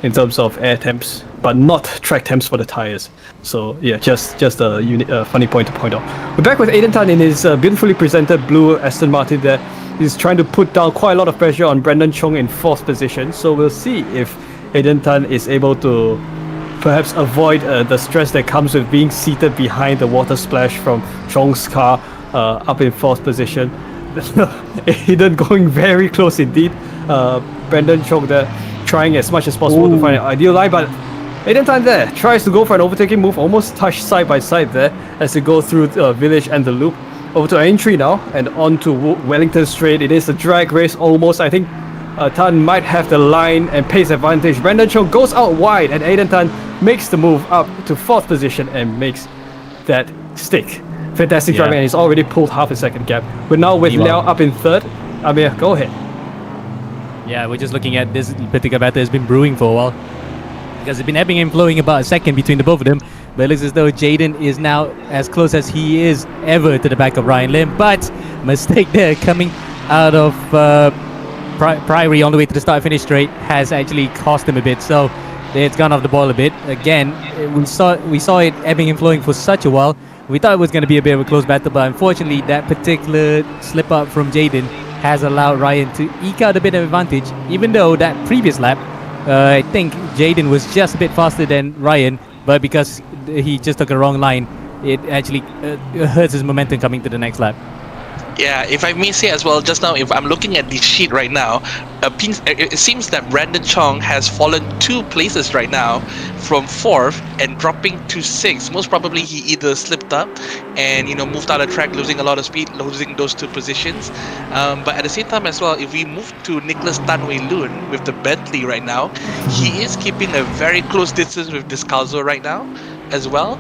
in terms of air temps, but not track temps for the tires. So yeah, just a funny point to point out. We're back with Aiden Tan in his beautifully presented blue Aston Martin there. He's trying to put down quite a lot of pressure on Brendan Chong in 4th position. So we'll see if Aiden Tan is able to perhaps avoid the stress that comes with being seated behind the water splash from Chong's car up in 4th position. Aiden going very close indeed. Brendan Chong there trying as much as possible to find an ideal line, but Aiden Tan there tries to go for an overtaking move, almost touched side by side there as they go through the village and the loop. Over to Aintree now and on to Wellington Straight. It is a drag race almost. I think Tan might have the line and pace advantage. Brendan Chong goes out wide and Aiden Tan makes the move up to 4th position and makes that stick. Fantastic driving, and he's already pulled half a second gap. We're now with Liao up in 3rd. Amir, go ahead. Yeah, we're just looking at this particular battle has been brewing for a while, because it's been ebbing and flowing about a second between the both of them. But it looks as though Jaden is now as close as he is ever to the back of Ryan Lim. But mistake there coming out of Priory on the way to the start-finish straight has actually cost him a bit. So it's gone off the ball a bit. Again, we saw it ebbing and flowing for such a while. We thought it was going to be a bit of a close battle, but unfortunately that particular slip up from Jaden has allowed Ryan to eke out a bit of advantage, even though that previous lap, I think Jaden was just a bit faster than Ryan, but because he just took a wrong line, it actually hurts his momentum coming to the next lap. Yeah, if I may say as well, just now, if I'm looking at the sheet right now, it seems that Brandon Chong has fallen 2 places right now, from 4th and dropping to 6th. Most probably he either slipped up and moved out of track, losing a lot of speed, losing those 2 positions. But at the same time as well, if we move to Nicholas Tan Wei Lun with the Bentley right now, he is keeping a very close distance with Descalzo right now as well,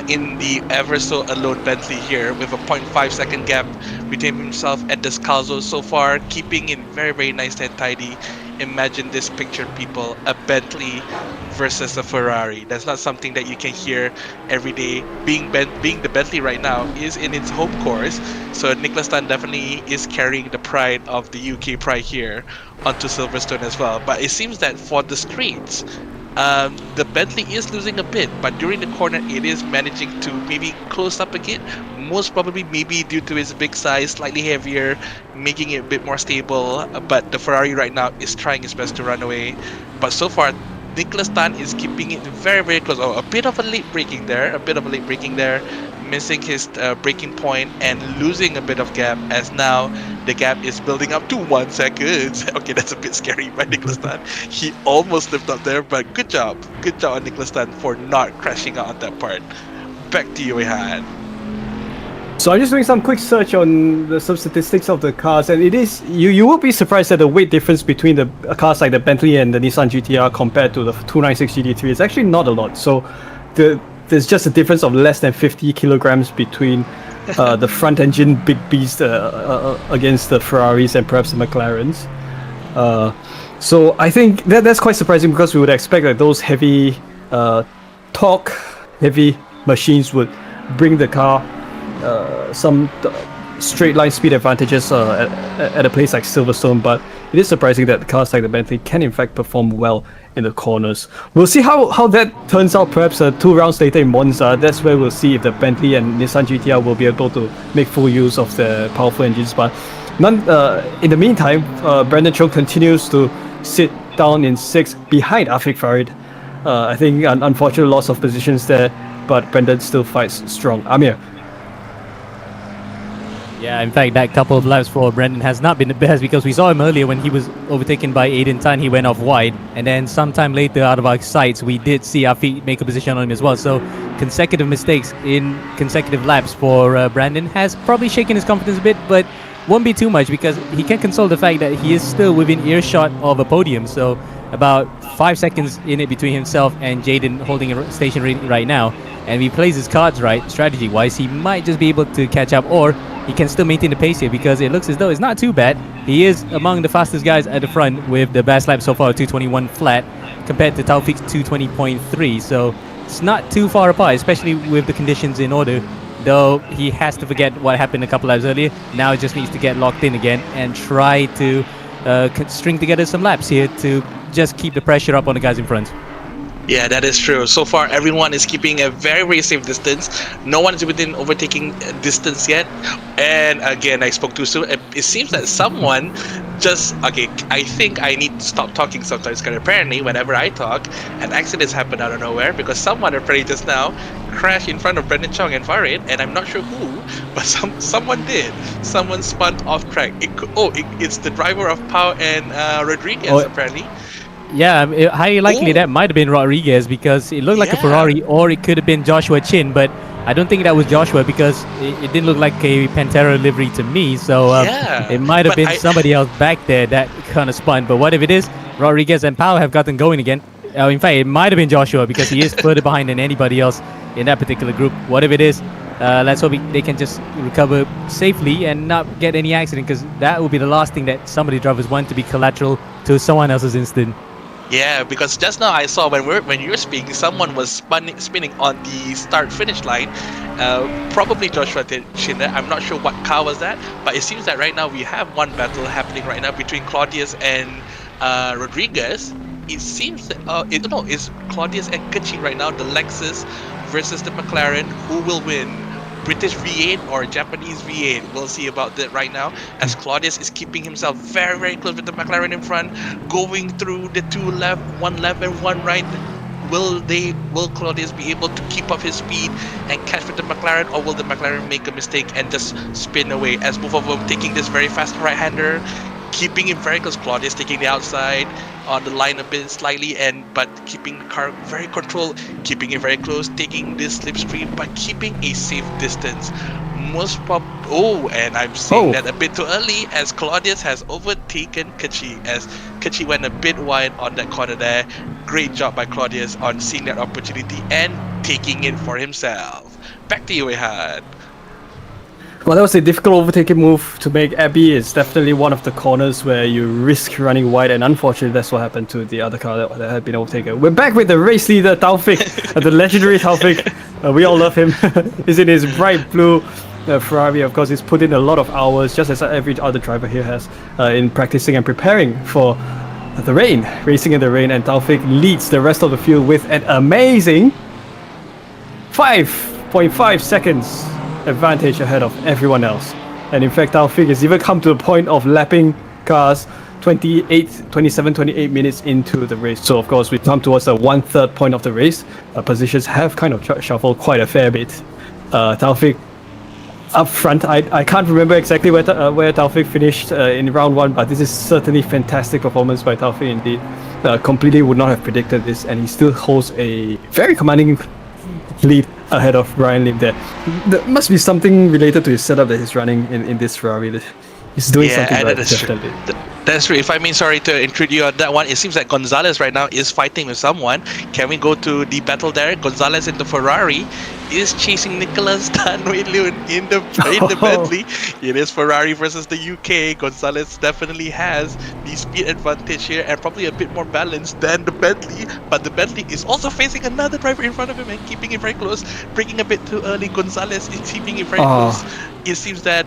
in the ever so alone Bentley here, with a 0.5 second gap between himself and Descalzo so far, keeping it very, very nice and tidy. Imagine this picture, people, a Bentley versus a Ferrari. That's not something that you can hear every day. Being the Bentley right now is in its home course, so Nicholas Tan definitely is carrying the pride of the UK pride here onto Silverstone as well. But it seems that for the straights, the Bentley is losing a bit, but during the corner it is managing to maybe close up again, most probably maybe due to its big size, slightly heavier, making it a bit more stable. But the Ferrari right now is trying its best to run away, but so far Nicholas Tan is keeping it very, very close. A bit of a late braking there, missing his braking point and losing a bit of gap, as now the gap is building up to 1 second. Okay, that's a bit scary by Nicholas Tan. He almost slipped up there, but good job on Nicholas Tan for not crashing out on that part. Back to you, Ihan. So I'm just doing some quick search on some statistics of the cars, and it is you will be surprised at the weight difference between the cars like the Bentley and the Nissan GTR compared to the 296 GT3. It's actually not a lot. So there's just a difference of less than 50 kilograms between the front engine big beast against the Ferraris and perhaps the McLarens. So I think that's quite surprising, because we would expect that those heavy torque heavy machines would bring the car some straight line speed advantages at a place like Silverstone, but it is surprising that cars like the Bentley can in fact perform well in the corners. We'll see how that turns out perhaps 2 rounds later in Monza. That's where we'll see if the Bentley and Nissan GTR will be able to make full use of the powerful engines. But in the meantime, Brandon Chong continues to sit down in 6th behind Afik Farid. I think an unfortunate loss of positions there, but Brendan still fights strong. Amir. Yeah, in fact, that couple of laps for Brendan has not been the best because we saw him earlier when he was overtaken by Aiden Tan. He went off wide, and then sometime later, out of our sights, we did see our feet make a position on him as well. So, consecutive mistakes in consecutive laps for Brandon has probably shaken his confidence a bit, but won't be too much because he can console the fact that he is still within earshot of a podium. So, about 5 seconds in it between himself and Jaden holding a station right now. And if he plays his cards right, strategy-wise, he might just be able to catch up, or he can still maintain the pace here because it looks as though it's not too bad. He is among the fastest guys at the front with the best lap so far, 221 flat, compared to Taufik's 220.3. So it's not too far apart, especially with the conditions in order. Though he has to forget what happened a couple laps earlier. Now he just needs to get locked in again and try to string together some laps here to just keep the pressure up on the guys in front. Yeah, that is true. So far, everyone is keeping a very, very safe distance. No one is within overtaking distance yet. And again, I spoke too soon. It seems that someone just... Okay, I think I need to stop talking sometimes because apparently whenever I talk, an accident happen out of nowhere because someone apparently just now crashed in front of Brendan Chong and Farid, and I'm not sure who, but someone did. Someone spun off track. It's the driver of Pau and Rodriguez, apparently. Yeah, highly likely that might have been Rodriguez because it looked like a Ferrari, or it could have been Joshua Chin, but I don't think that was Joshua because it didn't look like a Pantera livery to me. So it might have been somebody else back there that kind of spun. But what if it is? Rodriguez and Pau have gotten going again. In fact, it might have been Joshua because he is further behind than anybody else in that particular group. What if it is? Let's hope they can just recover safely and not get any accident because that would be the last thing that somebody drivers want to be collateral to someone else's incident. Yeah, because just now I saw when you were speaking, someone was spinning on the start-finish line. Probably Joshua Schindler. I'm not sure what car was that, but it seems that right now we have one battle happening right now between Claudius and Rodriguez. It seems that it's Claudius and Kachi right now, the Lexus versus the McLaren. Who will win? British V8 or Japanese V8. We'll see about that right now, as Claudius is keeping himself very, very close with the McLaren in front, going through the one left and one right. Will Claudius be able to keep up his speed and catch with the McLaren, or will the McLaren make a mistake and just spin away, as both of them taking this very fast right-hander, keeping him very close. Claudius taking the outside on the line a bit slightly, but keeping the car very controlled, keeping it very close, taking this slipstream, but keeping a safe distance. And I'm saying that a bit too early, as Claudius has overtaken Kachi, as Kachi went a bit wide on that corner there. Great job by Claudius on seeing that opportunity and taking it for himself. Back to you, Ehan. Well, that was a difficult overtaking move to make. Abbey is definitely one of the corners where you risk running wide, and unfortunately that's what happened to the other car that had been overtaken. We're back with the race leader, Taufik, the legendary Taufik. We all love him. He's in his bright blue Ferrari. Of course, he's put in a lot of hours, just as every other driver here has, in practicing and preparing for the rain, racing in the rain, and Taufik leads the rest of the field with an amazing 5.5 seconds advantage ahead of everyone else. And in fact, Taufik has even come to the point of lapping cars 28 minutes into the race. So of course, we come towards the 1/3 point of the race. Positions have kind of shuffled quite a fair bit. Taufik up front, I can't remember exactly where Taufik finished in round 1, but this is certainly fantastic performance by Taufik indeed. Completely would not have predicted this, and he still holds a very commanding lead ahead of Brian Lim there. There must be something related to his setup that he's running in this Ferrari. He's doing something right, definitely. That's true. If I mean, sorry to intrude you on that one, it seems that Gonzalez right now is fighting with someone. Can we go to the battle there? Gonzalez in the Ferrari is chasing Nicholas Tan Wei Leun in the Bentley. It is Ferrari versus the UK. Gonzalez definitely has the speed advantage here and probably a bit more balance than the Bentley. But the Bentley is also facing another driver in front of him and keeping it very close. Breaking a bit too early. Gonzalez is keeping it very close. It seems that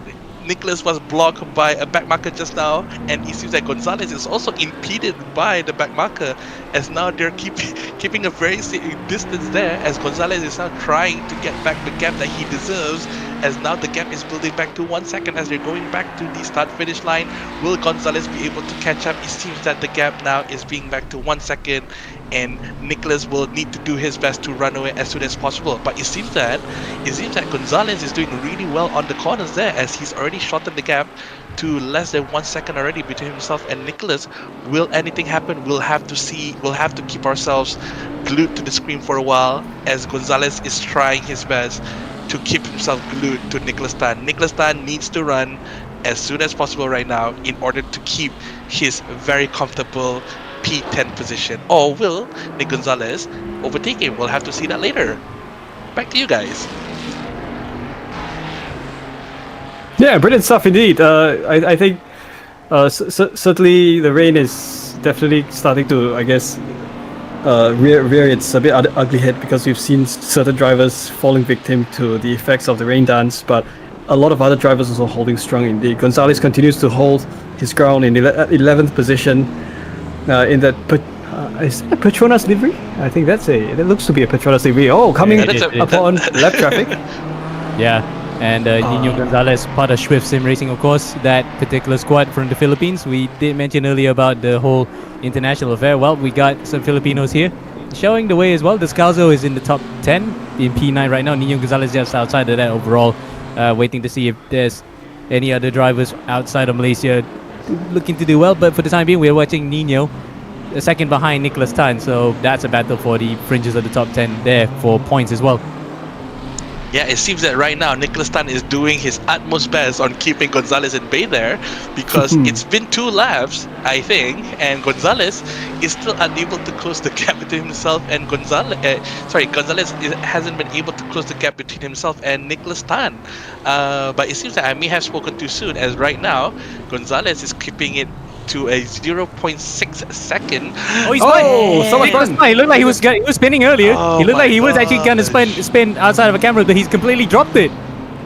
Nicholas was blocked by a back marker just now, and it seems that Gonzalez is also impeded by the back marker, as now they're keeping a very safe distance there, as Gonzalez is now trying to get back the gap that he deserves, as now the gap is building back to 1 second as they're going back to the start finish line. Will Gonzalez be able to catch up? It seems that the gap now is being back to 1 second, and Nicholas will need to do his best to run away as soon as possible. But it seems that Gonzalez is doing really well on the corners there, as he's already shortened the gap to less than 1 second already between himself and Nicholas. Will anything happen? We'll have to see. We'll have to keep ourselves glued to the screen for a while, as Gonzalez is trying his best to keep himself glued to Nicholas Tan. Nicholas Tan needs to run as soon as possible right now in order to keep his very comfortable P10 position. Or will Nick Gonzalez overtake him? We'll have to see that later. Back to you guys. Yeah, brilliant stuff indeed. I think certainly the rain is definitely starting to, I guess, rear its a bit ugly head, because we've seen certain drivers falling victim to the effects of the rain dance, but a lot of other drivers also holding strong indeed. Gonzalez continues to hold his ground in 11th position in that. Is that a Petronas livery? I think that looks to be a Petronas livery. Oh, coming upon lap traffic. Yeah, and Nino Gonzalez, part of Swift Sim Racing, of course, that particular squad from the Philippines. We did mention earlier about the whole international affair. Well, we got some Filipinos here showing the way as well. Descalzo is in the top 10 in P9 right now. Nino Gonzalez just outside of that overall, waiting to see if there's any other drivers outside of Malaysia looking to do well. But for the time being, we're watching Nino a second behind Nicholas Tan, so that's a battle for the fringes of the top 10 there for points as well. Yeah, it seems that right now Nicholas Tan is doing his utmost best on keeping Gonzalez in bay there, because it's been 2 laps, I think, and Gonzalez is still unable to close the gap between himself and Gonzalez hasn't been able to close the gap between himself and Nicholas Tan. But it seems that I may have spoken too soon, as right now Gonzalez is keeping it to a 0.6 second. Oh, he's so much fun. He looked like he was spinning earlier. Oh, he looked like he was my actually going to spin outside of a camera, but he's completely dropped it.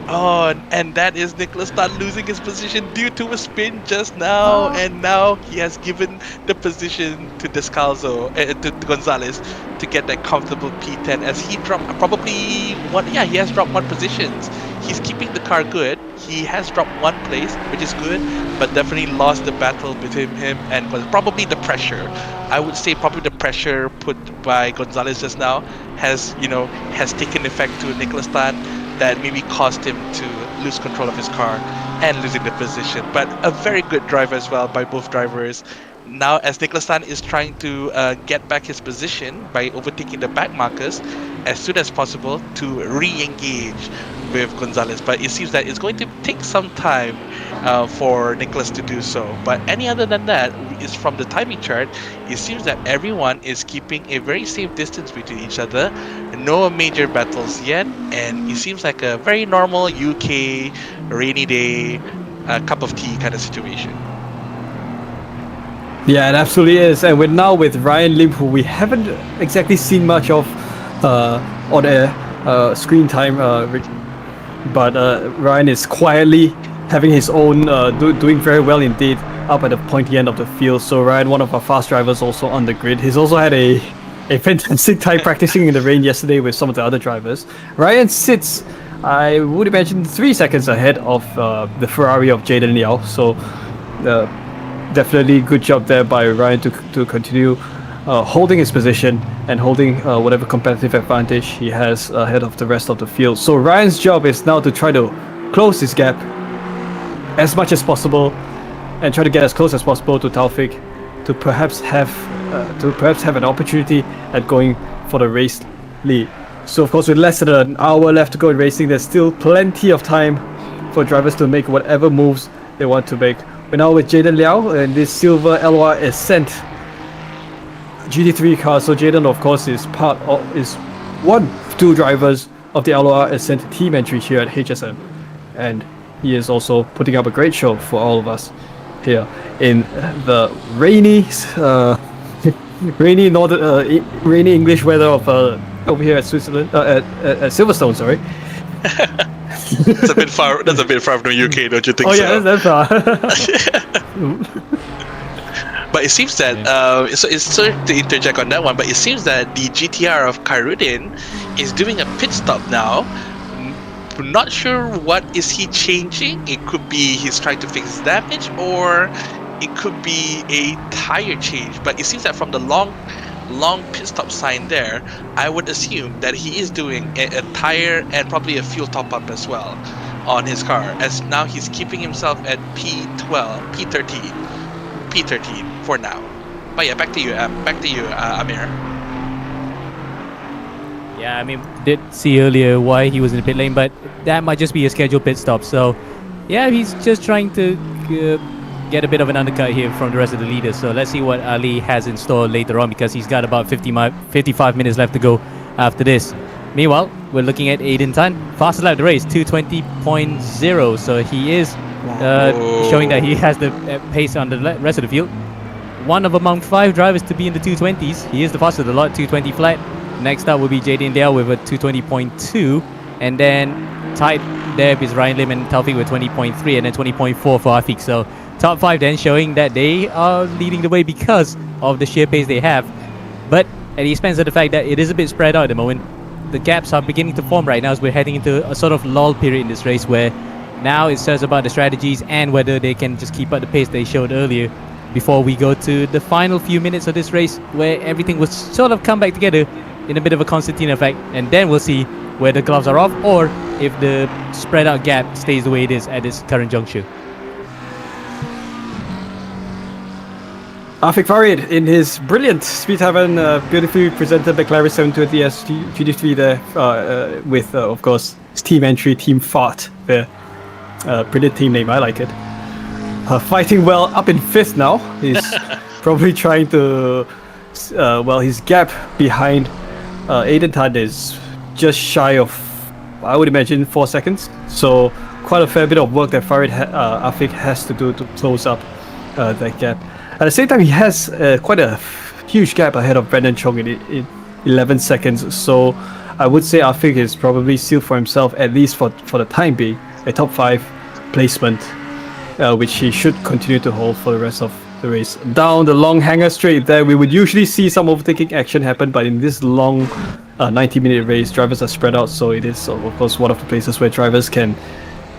Oh, and that is Nicholas Tan losing his position due to a spin just now, and now he has given the position to Descalzo, to Gonzalez, to get that comfortable P10, as he dropped probably one. Yeah, he has dropped 1 positions. He's keeping the car good. He has dropped 1 place, which is good, but definitely lost the battle between him and probably the pressure. I would say probably the pressure put by Gonzalez just now has taken effect to Nicholas Tan, that maybe caused him to lose control of his car and losing the position. But a very good drive as well by both drivers. Now, as Nicholas Tan is trying to get back his position by overtaking the back markers as soon as possible to re-engage with Gonzalez. But it seems that it's going to take some time for Nicholas to do so. But any other than that, is from the timing chart, it seems that everyone is keeping a very safe distance between each other. No major battles yet, and it seems like a very normal UK rainy day, cup of tea kind of situation. Yeah, it absolutely is. And we're now with Ryan Lim, who we haven't exactly seen much of on air screen time. But Ryan is quietly having his own, doing very well indeed, up at the pointy end of the field. So Ryan, one of our fast drivers, also on the grid. He's also had a fantastic time practicing in the rain yesterday with some of the other drivers. Ryan sits, I would imagine, 3 seconds ahead of the Ferrari of Jaden Liao. So definitely good job there by Ryan to continue holding his position and holding whatever competitive advantage he has ahead of the rest of the field. So Ryan's job is now to try to close this gap as much as possible and try to get as close as possible to Taufik to perhaps have an opportunity at going for the race lead. So of course, with less than an hour left to go in racing, there's still plenty of time for drivers to make whatever moves they want to make. We're now with Jaden Liao and this silver LOR Ascent GT3 car. So Jaden, of course, is one of 2 drivers of the LOR Ascent team entry here at HSM, and he is also putting up a great show for all of us here in the rainy rainy English weather of over here at Switzerland, at Silverstone. Sorry. That's a bit far. That's a bit far from the UK, don't you think? Oh yeah, that's far. But it seems that so it's sorry to interject on that one, but it seems that the GTR of Khairuddin is doing a pit stop now not sure what is he changing. It could be he's trying to fix damage, or it could be a tire change. But it seems that from the long pit stop sign there, I would assume that he is doing a tire and probably a fuel top up as well on his car, as now he's keeping himself at P12, P13 for now. But yeah, back to you, Amir. Yeah, I mean, did see earlier why he was in the pit lane, but that might just be a scheduled pit stop. So, yeah, he's just trying to get a bit of an undercut here from the rest of the leaders. So let's see what Ali has in store later on, because he's got about 55 minutes left to go after this. Meanwhile, we're looking at Aiden Tan, fastest lap of the race, 2:20.0. So he is showing that he has the pace on the rest of the field. One of among 5 drivers to be in the 220s. He is the fastest of the lot, 220 flat. Next up will be Jaden Liao with a 220.2, and then tied there is Ryan Lim and Taufik with 20.3, and then 20.4 for Afiq. So top 5 then, showing that they are leading the way because of the sheer pace they have, but at the expense of the fact that it is a bit spread out at the moment. The gaps are beginning to form right now as we're heading into a sort of lull period in this race, where now it's just about the strategies and whether they can just keep up the pace they showed earlier before we go to the final few minutes of this race, where everything will sort of come back together in a bit of a Constantine effect, and then we'll see where the gloves are off, or if the spread out gap stays the way it is at this current juncture. Afiq Farid in his brilliant Speed Heaven, beautifully presented McLaren 720S GT3 there, with of course his team entry, Team Fart there. Brilliant team name, I like it. Fighting well, up in 5th now. He's probably trying to, his gap behind Aiden Tan is just shy of, I would imagine, 4 seconds. So quite a fair bit of work that Farid Afiq has to do to close up that gap. At the same time, he has quite a huge gap ahead of Brendan Chong in 11 seconds. So I would say Afiq is probably sealed for himself, at least for the time being, a top 5 placement, which he should continue to hold for the rest of the race. Down the long hanger straight there, we would usually see some overtaking action happen, but in this long 90-minute race, drivers are spread out, so it is of course one of the places where drivers can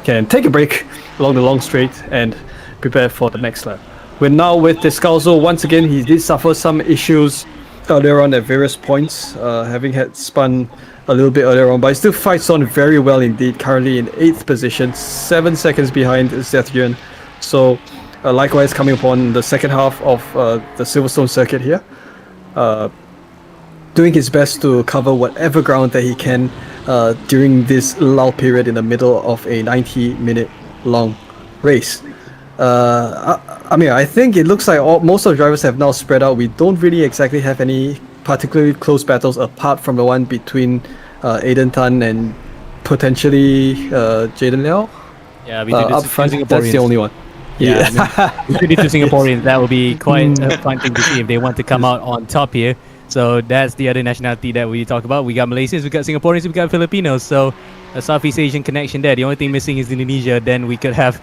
take a break along the long straight and prepare for the next lap. We're now with Descalzo. Once again, he did suffer some issues earlier on at various points, having had spun a little bit earlier on, but he still fights on very well indeed, currently in 8th position, 7 seconds behind Zethian. So likewise coming upon the second half of the Silverstone circuit here, doing his best to cover whatever ground that he can during this lull period in the middle of a 90-minute long race. I mean, I think it looks like most of the drivers have now spread out. We don't really exactly have any particularly close battles apart from the one between Aiden Tan and potentially Jaden Liao. Yeah, we up front, that's the only one. Yeah, I mean, between the 2 Singaporeans, that would be quite a fun thing to see if they want to come out on top here. So that's the other nationality that we talk about. We got Malaysians, we got Singaporeans, we got Filipinos. So a Southeast Asian connection there. The only thing missing is Indonesia. Then we could have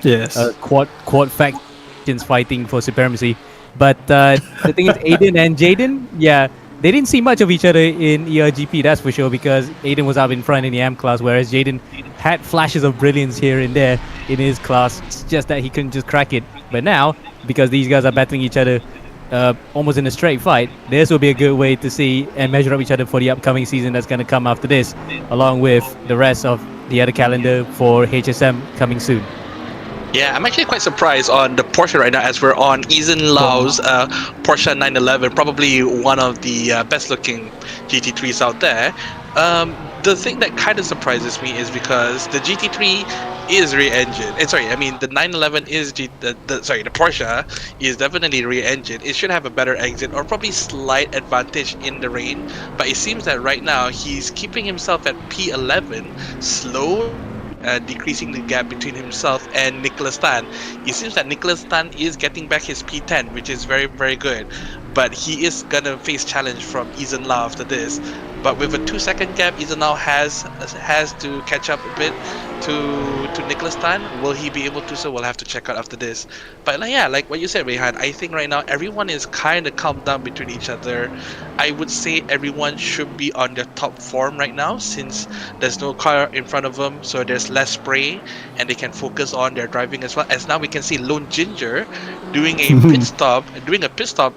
quad factions fighting for supremacy. But the thing is, Aiden and Jaden, yeah, they didn't see much of each other in ERGP, that's for sure, because Aiden was up in front in the AM class, whereas Jaden had flashes of brilliance here and there in his class. It's just that he couldn't just crack it. But now, because these guys are battling each other almost in a straight fight, this will be a good way to see and measure up each other for the upcoming season that's going to come after this, along with the rest of the other calendar for HSM coming soon. Yeah, I'm actually quite surprised on the Porsche right now, as we're on Eason Lau's Porsche 911, probably one of the best-looking GT3s out there. The thing that kind of surprises me is because the GT3 is rear-engined. The 911 is the Porsche is definitely rear-engined. It should have a better exit or probably slight advantage in the rain. But it seems that right now he's keeping himself at P11, slow. Decreasing the gap between himself and Nicholas Tan. It seems that Nicholas Tan is getting back his P10, which is very, very good. But he is gonna face challenge from Eason Lau after this. But with a 2-second gap, Eason Lau has to catch up a bit. to Nicholas Tan. Will he be able to? So we'll have to check out after this. But like, yeah, like what you said, Rehan, I think right now everyone is kind of calmed down between each other. I would say everyone should be on their top form right now since there's no car in front of them, so there's less spray and they can focus on their driving as well. As now we can see Lone Ginger doing a pit stop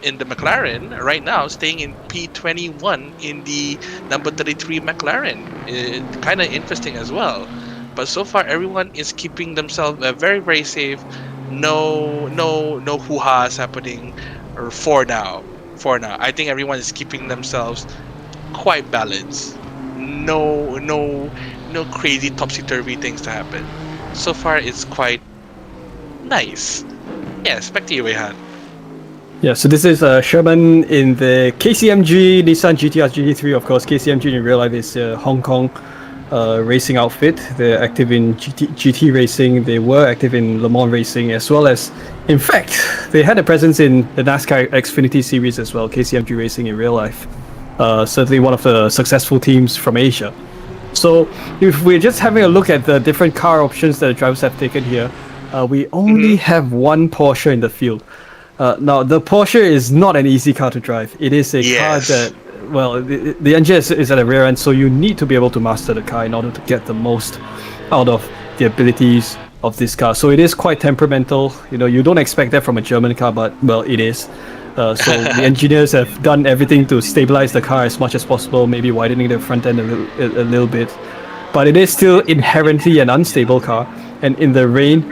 in the McLaren right now, staying in P21 in the number 33 McLaren. Kind of interesting as well. But so far, everyone is keeping themselves very, very safe. No hoo-has happening. Or for now, I think everyone is keeping themselves quite balanced. No crazy topsy-turvy things to happen. So far, it's quite nice. Yes, back to you, Rehan. Yeah, so this is Sherman in the KCMG Nissan GTR GT3. Of course, KCMG in real life is Hong Kong racing outfit. They're active in GT racing. They were active in Le Mans racing, as well as, in fact, they had a presence in the NASCAR Xfinity Series as well. KCMG racing in real life. Certainly one of the successful teams from Asia. So if we're just having a look at the different car options that the drivers have taken here, we only have one Porsche in the field. Now, the Porsche is not an easy car to drive. It is a car that, well, the engine is at the rear end, so you need to be able to master the car in order to get the most out of the abilities of this car. So it is quite temperamental. You know, you don't expect that from a German car, but, well, it is. So the engineers have done everything to stabilize the car as much as possible, maybe widening the front end a little bit. But it is still inherently an unstable car, and in the rain,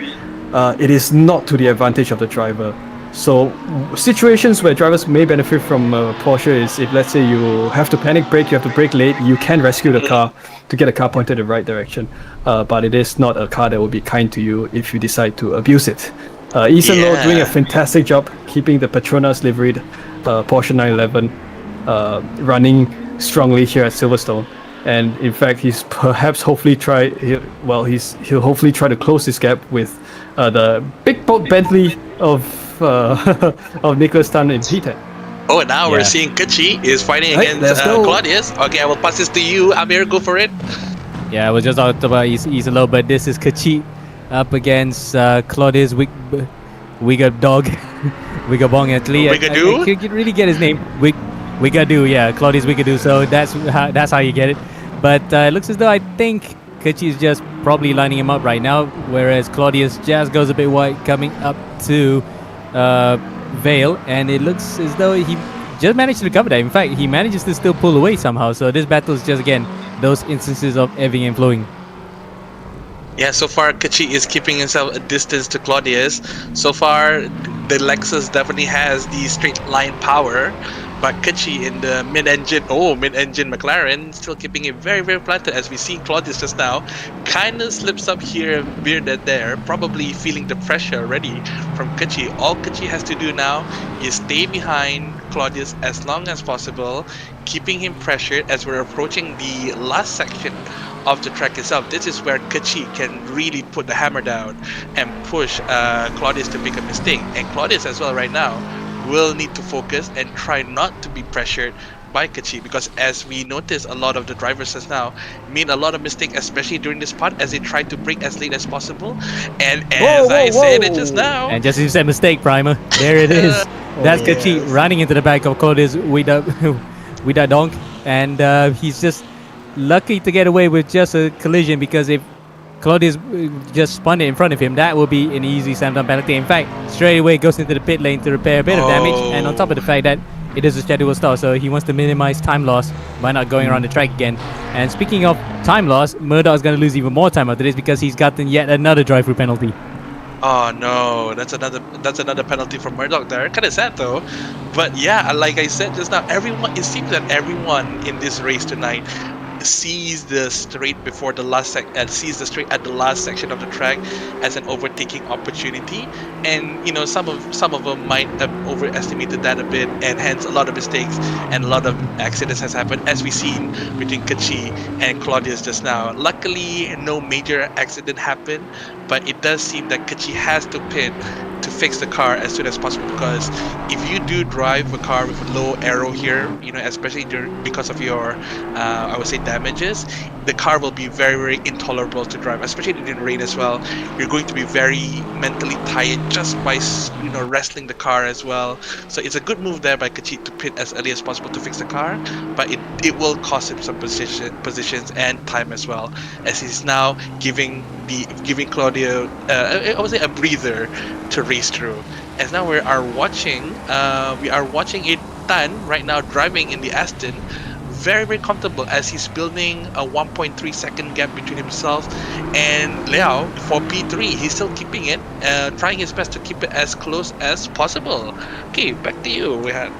it is not to the advantage of the driver. So situations where drivers may benefit from Porsche is if, let's say, you have to panic brake, you have to brake late, you can rescue the car to get the car pointed in the right direction. But it is not a car that will be kind to you if you decide to abuse it. Ethan Lowe doing a fantastic job keeping the Petronas liveried Porsche 911 running strongly here at Silverstone. And in fact, he's perhaps he'll hopefully try to close this gap with the big boat Bentley of Nicholas Tan in P10. Oh, and now we're seeing Kachi is fighting against Claudius. Okay, I will pass this to you, Amir. Go for it. Yeah, I was just talking about Ethan Lowe, but this is Kachi up against Claudius Wigga Dog. Wigabong actually. Wigadoo? I can't really get his name. Wigadoo, yeah, Claudius Wigadoo. So that's how you get it. But it looks as though I think Kachi is just probably lining him up right now, whereas Claudius just goes a bit wide coming up to Vale, and it looks as though he just managed to recover that. In fact, he manages to still pull away somehow. So this battle is just, again, those instances of ebbing and flowing. Yeah, so far Kachi is keeping himself a distance to Claudius. So far, the Lexus definitely has the straight line power, but Kachi in the mid-engine McLaren still keeping it very, very planted, as we see Claudius just now kind of slips up here, bearded there, probably feeling the pressure already from Kachi. All Kachi has to do now is stay behind Claudius as long as possible, keeping him pressured as we're approaching the last section of the track itself. This is where Kachi can really put the hammer down and push Claudius to make a mistake. And Claudius as well right now will need to focus and try not to be pressured by Kachi, because as we notice, a lot of the drivers just now made a lot of mistakes, especially during this part, as they tried to brake as late as possible. And as I said it just now, and just you said mistake, Primer. There it is. That's Kachi running into the back of Claudius with that donk, and he's just lucky to get away with just a collision, because if Claudius just spun it in front of him, that will be an easy slam-down penalty. In fact, straight away goes into the pit lane to repair a bit of damage, and on top of the fact that it is a scheduled start, so he wants to minimize time loss by not going around the track again. And speaking of time loss, Murdoch is going to lose even more time after this, because he's gotten yet another drive-through penalty. Oh no, that's another penalty from Murdoch there. Kind of sad though, but yeah, like I said just now, it seems that everyone in this race tonight sees the straight at the last section of the track as an overtaking opportunity, and you know, some of them might have overestimated that a bit, and hence a lot of mistakes and a lot of accidents has happened, as we've seen between Kachi and Claudius just now. Luckily, no major accident happened, but it does seem that Kachi has to pit to fix the car as soon as possible, because if you do drive a car with a low aero here, especially because of your, I would say, damages, the car will be very, very intolerable to drive, especially in the rain as well. You're going to be very mentally tired just by, wrestling the car as well. So it's a good move there by Kachit to pit as early as possible to fix the car, but it will cost him some positions and time as well, as he's now giving Claudio, I would say, a breather to race through. As now we are watching it done right now, driving in the Aston, very, very comfortable, as he's building a 1.3 second gap between himself and Liao for P3. He's still keeping it, trying his best to keep it as close as possible. Okay, back to you, Rehan.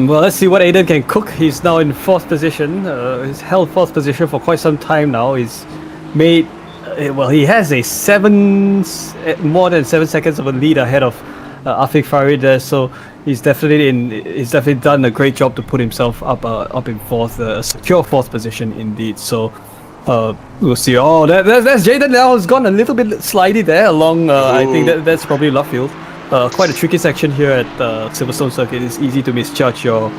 Well, let's see what Aiden can cook. He's now in fourth position. He's held fourth position for quite some time now. He's made, he has more than 7 seconds of a lead ahead of Afiq Farid there. So he's definitely done a great job to put himself up in fourth, a secure fourth position indeed. So we'll see. Oh, that's Jaden now. Has gone a little bit slidey there along. I think that's probably left field. Quite a tricky section here at Silverstone circuit. It's easy to misjudge your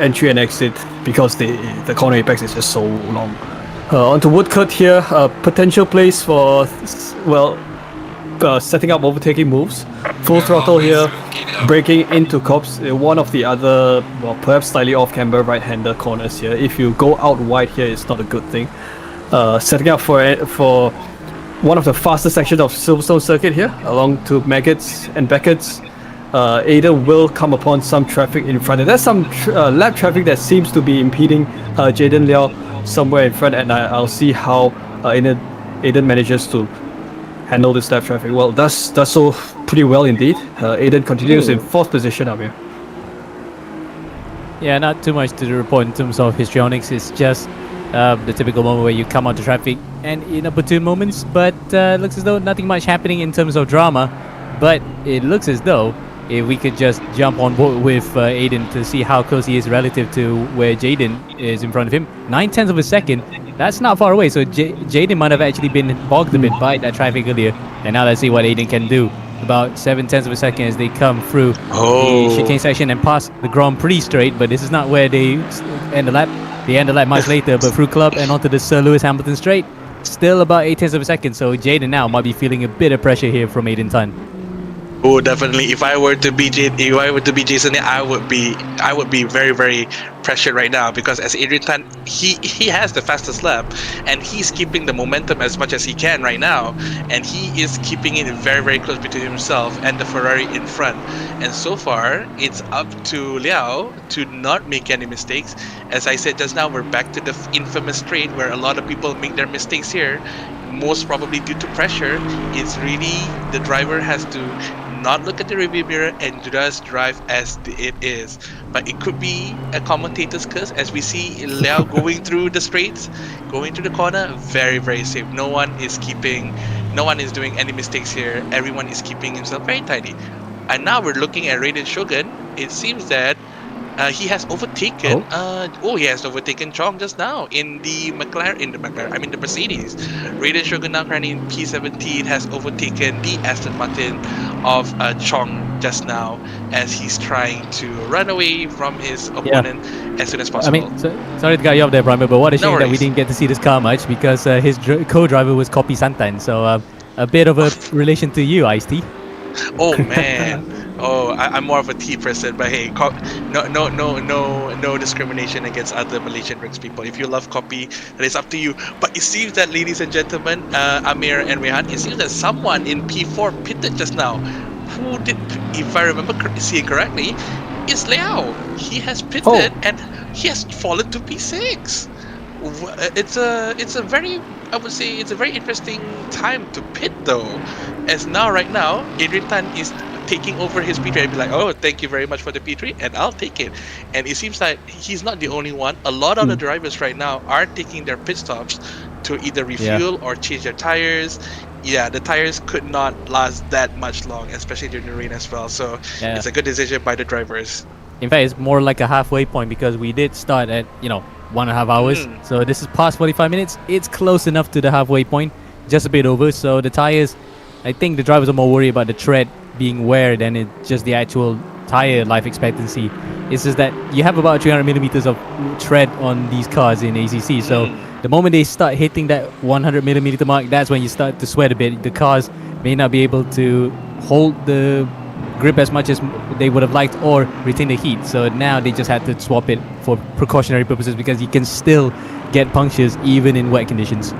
entry and exit because the corner apex is just so long. Onto Woodcut here, potential place for setting up overtaking moves. Full throttle here, braking into cops. One of the other, perhaps slightly off camber right-hander corners here. If you go out wide here, it's not a good thing. Setting up for one of the fastest sections of Silverstone circuit here, along to Maggots and Beckett's. Aiden will come upon some traffic in front. There's some lap traffic that seems to be impeding Jaden Liao somewhere in front, and I'll see how Aiden manages to handle this lap traffic. Well, does so pretty well indeed. Aiden continues in fourth position up here. Yeah, not too much to report in terms of histrionics. It's just the typical moment where you come onto traffic and in opportune moments, but looks as though nothing much happening in terms of drama. But it looks as though if we could just jump on board with Aiden to see how close he is relative to where Jaden is in front of him. 9/10 of a second, that's not far away. So Jaden might have actually been bogged a bit by that traffic earlier. And now let's see what Aiden can do. About 7/10 of a second as they come through the chicane section and pass the Grand Prix straight, but this is not where they end the lap. They end the lap much later, but through Club and onto the Sir Lewis Hamilton straight. Still about 8/10 of a second, so Jaden now might be feeling a bit of pressure here from Aiden Tan. Oh, definitely. If I were to be Jason, I would be very, very pressured right now, because as Adrian Tan, he has the fastest lap, and he's keeping the momentum as much as he can right now, and he is keeping it very, very close between himself and the Ferrari in front. And so far, it's up to Liao to not make any mistakes. As I said just now, we're back to the infamous straight where a lot of people make their mistakes here, most probably due to pressure. It's really the driver has to not look at the rearview mirror and just drive as it is. But it could be a commentator's curse, as we see Liao going through the straights, going through the corner, very, very safe. No one is doing any mistakes here. Everyone is keeping himself very tidy. And now we're looking at Raiden Shogun. It seems that he has overtaken. He has overtaken Chong just now in the Mercedes. Raiden Shogun now currently in P17 has overtaken the Aston Martin of Chong just now, as he's trying to run away from his opponent as soon as possible. I mean, sorry to cut you off there, Primer, but what a shame that we didn't get to see this car much, because his co-driver was Kopi Santan. So a bit of a relation to you, Ice-T. Oh man. I'm more of a tea person, but hey, no discrimination against other Malaysian Rex people. If you love Kopi, that is up to you. But it seems that, ladies and gentlemen, Amir and Rehan, it seems that someone in P4 pitted just now. Who did, if I remember seeing correctly, is Liao. He has pitted and he has fallen to P6. It's a very, I would say, it's a very interesting time to pit though, as right now Adrian Tan is taking over his P3 and be like, oh, thank you very much for the P3, and I'll take it. And it seems like he's not the only one. A lot of the drivers right now are taking their pit stops to either refuel or change their tires. Yeah, the tires could not last that much long, especially during the rain as well. So it's a good decision by the drivers. In fact, it's more like a halfway point, because we did start at 1.5 hours. So this is past 45 minutes. It's close enough to the halfway point, just a bit over. So the tires I think the drivers are more worried about the tread being wear than just the actual tire life expectancy. It's just that you have about 300 millimeters of tread on these cars in ACC. So the moment they start hitting that 100 millimeter mark, that's when you start to sweat a bit. The cars may not be able to hold the grip as much as they would have liked or retain the heat. So now they just had to swap it for precautionary purposes because you can still get punctures even in wet conditions.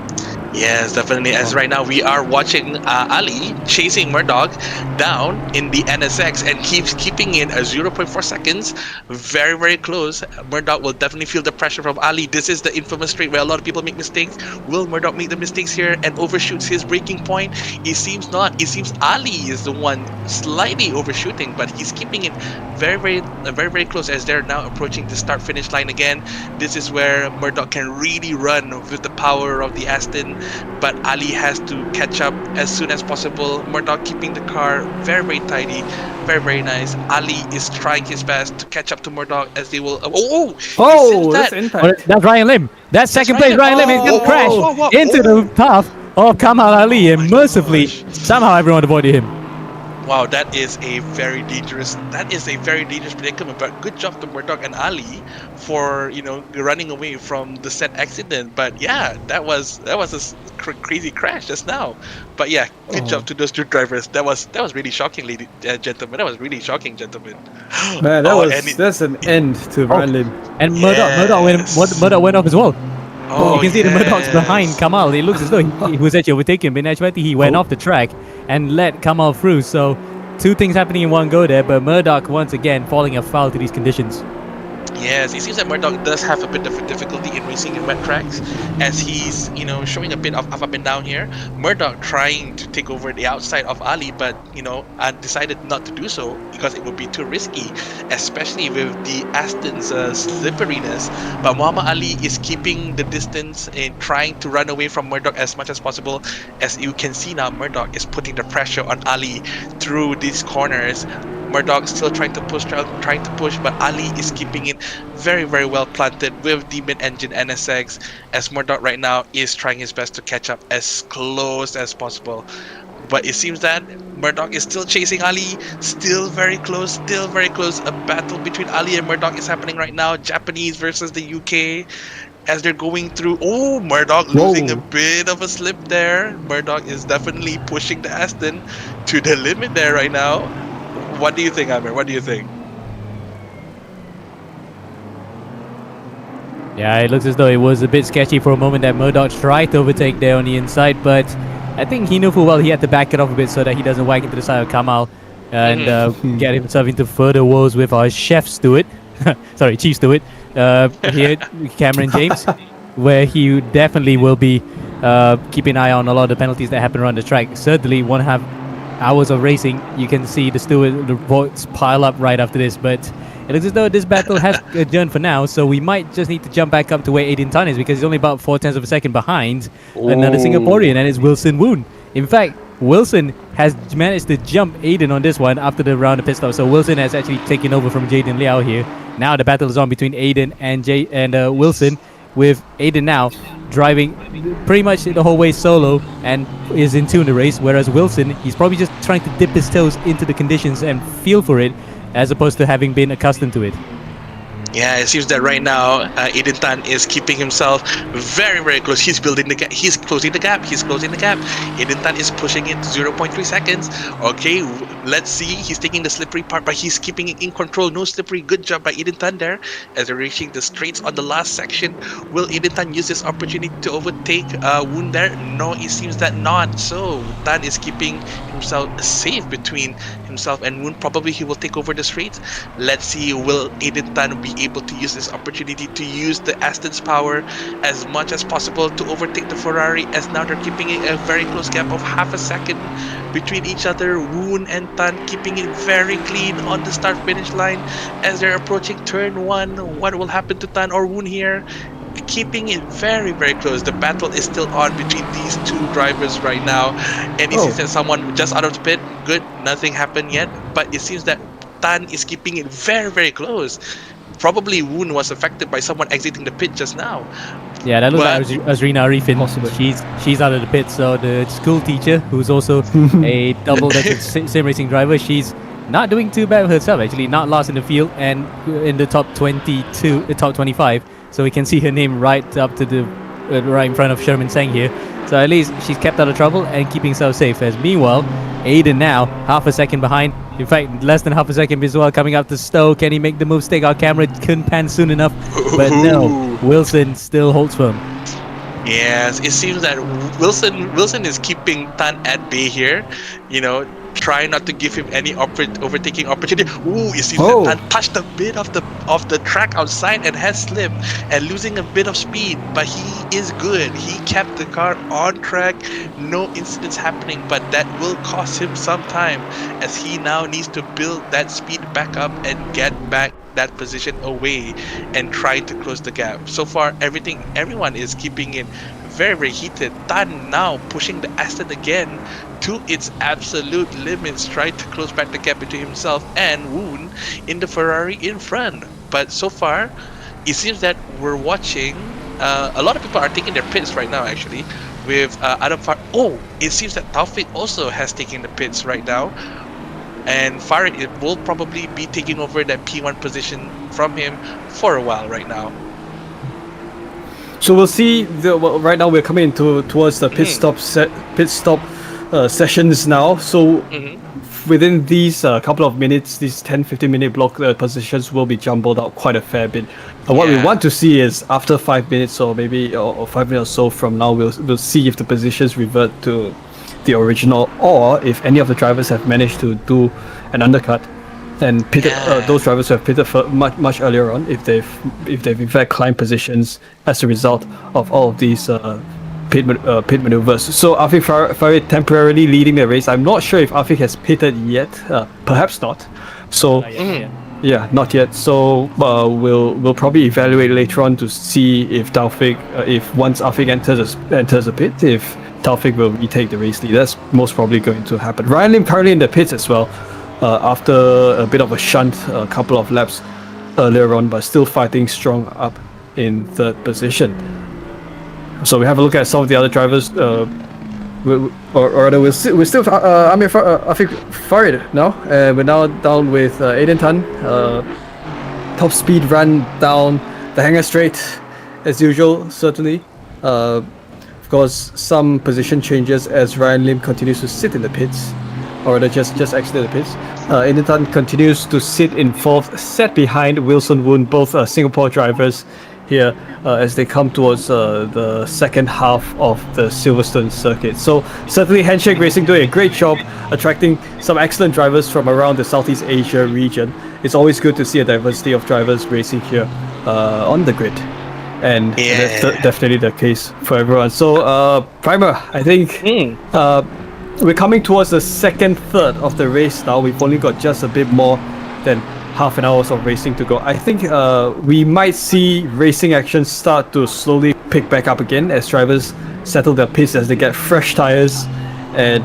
Yes, definitely. As right now we are watching Ali chasing Murdoch down in the NSX and keeps keeping it at 0.4 seconds. Very, very close. Murdoch will definitely feel the pressure from Ali. This is the infamous straight where a lot of people make mistakes. Will Murdoch make the mistakes here and overshoots his braking point? It seems not. It seems Ali is the one slightly overshooting, but he's keeping it very close as they're now approaching the start-finish line again. This is where Murdoch can really run with the power of the Aston. But Ali has to catch up as soon as possible. Murdoch keeping the car very tidy, very nice. Ali is trying his best to catch up to Murdoch as they will. That's impact. Oh, that's Ryan Lim. That's second place. Ryan Lim is going to crash into the path of Kamal Ali, and mercifully, somehow everyone avoided him. Wow, that is a very dangerous predicament. But good job to Murdoch and Ali for running away from the said accident. But yeah, that was a crazy crash just now. But yeah, good job to those two drivers. That was really shocking, ladies and gentlemen. That was really shocking, gentlemen. Man, that's an end to Ryan Lim. And Murdoch went off as well. Oh, you can see the Murdoch's yes. behind Kamal. It looks as though he was actually overtaken, but in actuality he went off the track and let Kamal through. So two things happening in one go there, but Murdoch once again falling afoul to these conditions. Yes, it seems that Murdoch does have a bit of difficulty in racing in wet tracks, as he's showing a bit of up and down here. Murdoch trying to take over the outside of Ali, but decided not to do so because it would be too risky, especially with the Aston's slipperiness. But Muhammad Ali is keeping the distance and trying to run away from Murdoch as much as possible. As you can see now, Murdoch is putting the pressure on Ali through these corners. Murdoch still trying to push, but Ali is keeping it very well planted with the mid-engine NSX, as Murdoch right now is trying his best to catch up as close as possible. But it seems that Murdoch is still chasing Ali, still very close. A battle between Ali and Murdoch is happening right now. Japanese versus the UK. As they're going through, Murdoch losing a bit of a slip there. Murdoch is definitely pushing the Aston to the limit there right now. What do you think, Amir? What do you think? Yeah, it looks as though it was a bit sketchy for a moment that Murdoch tried to overtake there on the inside, but I think he knew full well he had to back it off a bit so that he doesn't whack into the side of Kamal and get himself into further woes with our chief steward, here, Cameron James, where he definitely will be keeping an eye on a lot of the penalties that happen around the track. Certainly 1.5 hours of racing, you can see the votes pile up right after this, but it looks as though this battle has adjourned for now, so we might just need to jump back up to where Aiden Tan is, because he's only about 0.4 of a second behind another Singaporean, and it's Wilson Woon. In fact, Wilson has managed to jump Aiden on this one after the round of pit stop, so Wilson has actually taken over from Jaden Liao here. Now the battle is on between Aiden and Wilson, with Aiden now driving pretty much the whole way solo and is in tune the race, whereas Wilson, he's probably just trying to dip his toes into the conditions and feel for it, as opposed to having been accustomed to it. Yeah, it seems that right now Aiden Tan is keeping himself very close. He's building the gap. He's closing the gap. Aiden Tan is pushing it to 0.3 seconds. Okay, let's see. He's taking the slippery part, but he's keeping it in control. No slippery. Good job by Aiden Tan there. As they're reaching the straights on the last section, will Aiden Tan use this opportunity to overtake Woon there? No, it seems that not. So Tan is keeping himself safe between himself and Woon. Probably he will take over the straights. Let's see. Will Aiden Tan be able to use this opportunity to use the Aston's power as much as possible to overtake the Ferrari, as now they're keeping it a very close gap of half a second between each other. Woon and Tan keeping it very clean on the start finish line as they're approaching turn 1. What will happen to Tan or Woon here? Keeping it very close. The battle is still on between these two drivers right now, and it seems that someone just out of the pit. Good, nothing happened yet, but it seems that Tan is keeping it very close. Probably Woon was affected by someone exiting the pit just now. Yeah, that looks Well, like Azrina Arifin. Possibly. She's out of the pit. So the school teacher, who's also a double decker sim racing driver, she's not doing too bad herself. Actually, not last in the field and in the top 22, top 25. So we can see her name right up to the right in front of Sherman Sang here. So at least she's kept out of trouble and keeping herself safe. As meanwhile, Aiden now half a second behind. In fact, less than half a second as well. Coming up to Stowe. Can he make the move? Take our camera. Couldn't pan soon enough. But no, Wilson still holds firm. yes, it seems that Wilson is keeping Tan at bay here. You know, try not to give him any overtaking opportunity. Ooh, it seems Oh. that Tan touched a bit of the track outside and has slipped and losing a bit of speed. But he is good. He kept the car on track. No incidents happening, but that will cost him some time as he now needs to build that speed back up and get back that position away and try to close the gap. So far, everyone is keeping it very, very heated. Tan now pushing the Aston again to its absolute limits, trying to close back the gap between himself and Woon in the Ferrari in front. But so far, it seems that we're watching. A lot of people are taking their pits right now, actually, with Adam Far. Oh, it seems that Taufik also has taken the pits right now. And Farid will probably be taking over that P1 position from him for a while right now. So we'll see. Well, right now we're coming towards the pit stop sessions now. So within these couple of minutes, these 10-15 minute block positions will be jumbled out quite a fair bit. What we Yeah. want to see is after 5 minutes or maybe or 5 minutes or so from now, we'll see if the positions revert to the original, or if any of the drivers have managed to do an undercut and pitted, those drivers who have pitted much earlier on, if they've in fact climbed positions as a result of all of these pit maneuvers. So Afik Farid temporarily leading the race. I'm not sure if Afik has pitted yet. Perhaps not. So. Yeah, not yet. So we'll probably evaluate later on to see if Taufik, if once Afik enters the pit, if Taufik will retake the race lead. That's most probably going to happen. Ryan Lim currently in the pits as well, after a bit of a shunt, a couple of laps earlier on, but still fighting strong up in third position. So we have a look at some of the other drivers. Or rather, we're still Afik Farid now. We're now down with Aiden Tan. Top speed run down the hangar straight as usual, certainly. Of course, some position changes as Ryan Lim continues to sit in the pits, or rather just exited the pits. Aiden Tan continues to sit in fourth, set behind Wilson Woon, both Singapore drivers here as they come towards the second half of the Silverstone circuit. So certainly Handshake Racing doing a great job attracting some excellent drivers from around the Southeast Asia region. It's always good to see a diversity of drivers racing here on the grid. And that's definitely the case for everyone. So Primer, I think we're coming towards the second third of the race now. We've only got just a bit more than half an hour of racing to go. I think we might see racing action start to slowly pick back up again as drivers settle their pace, as they get fresh tires, and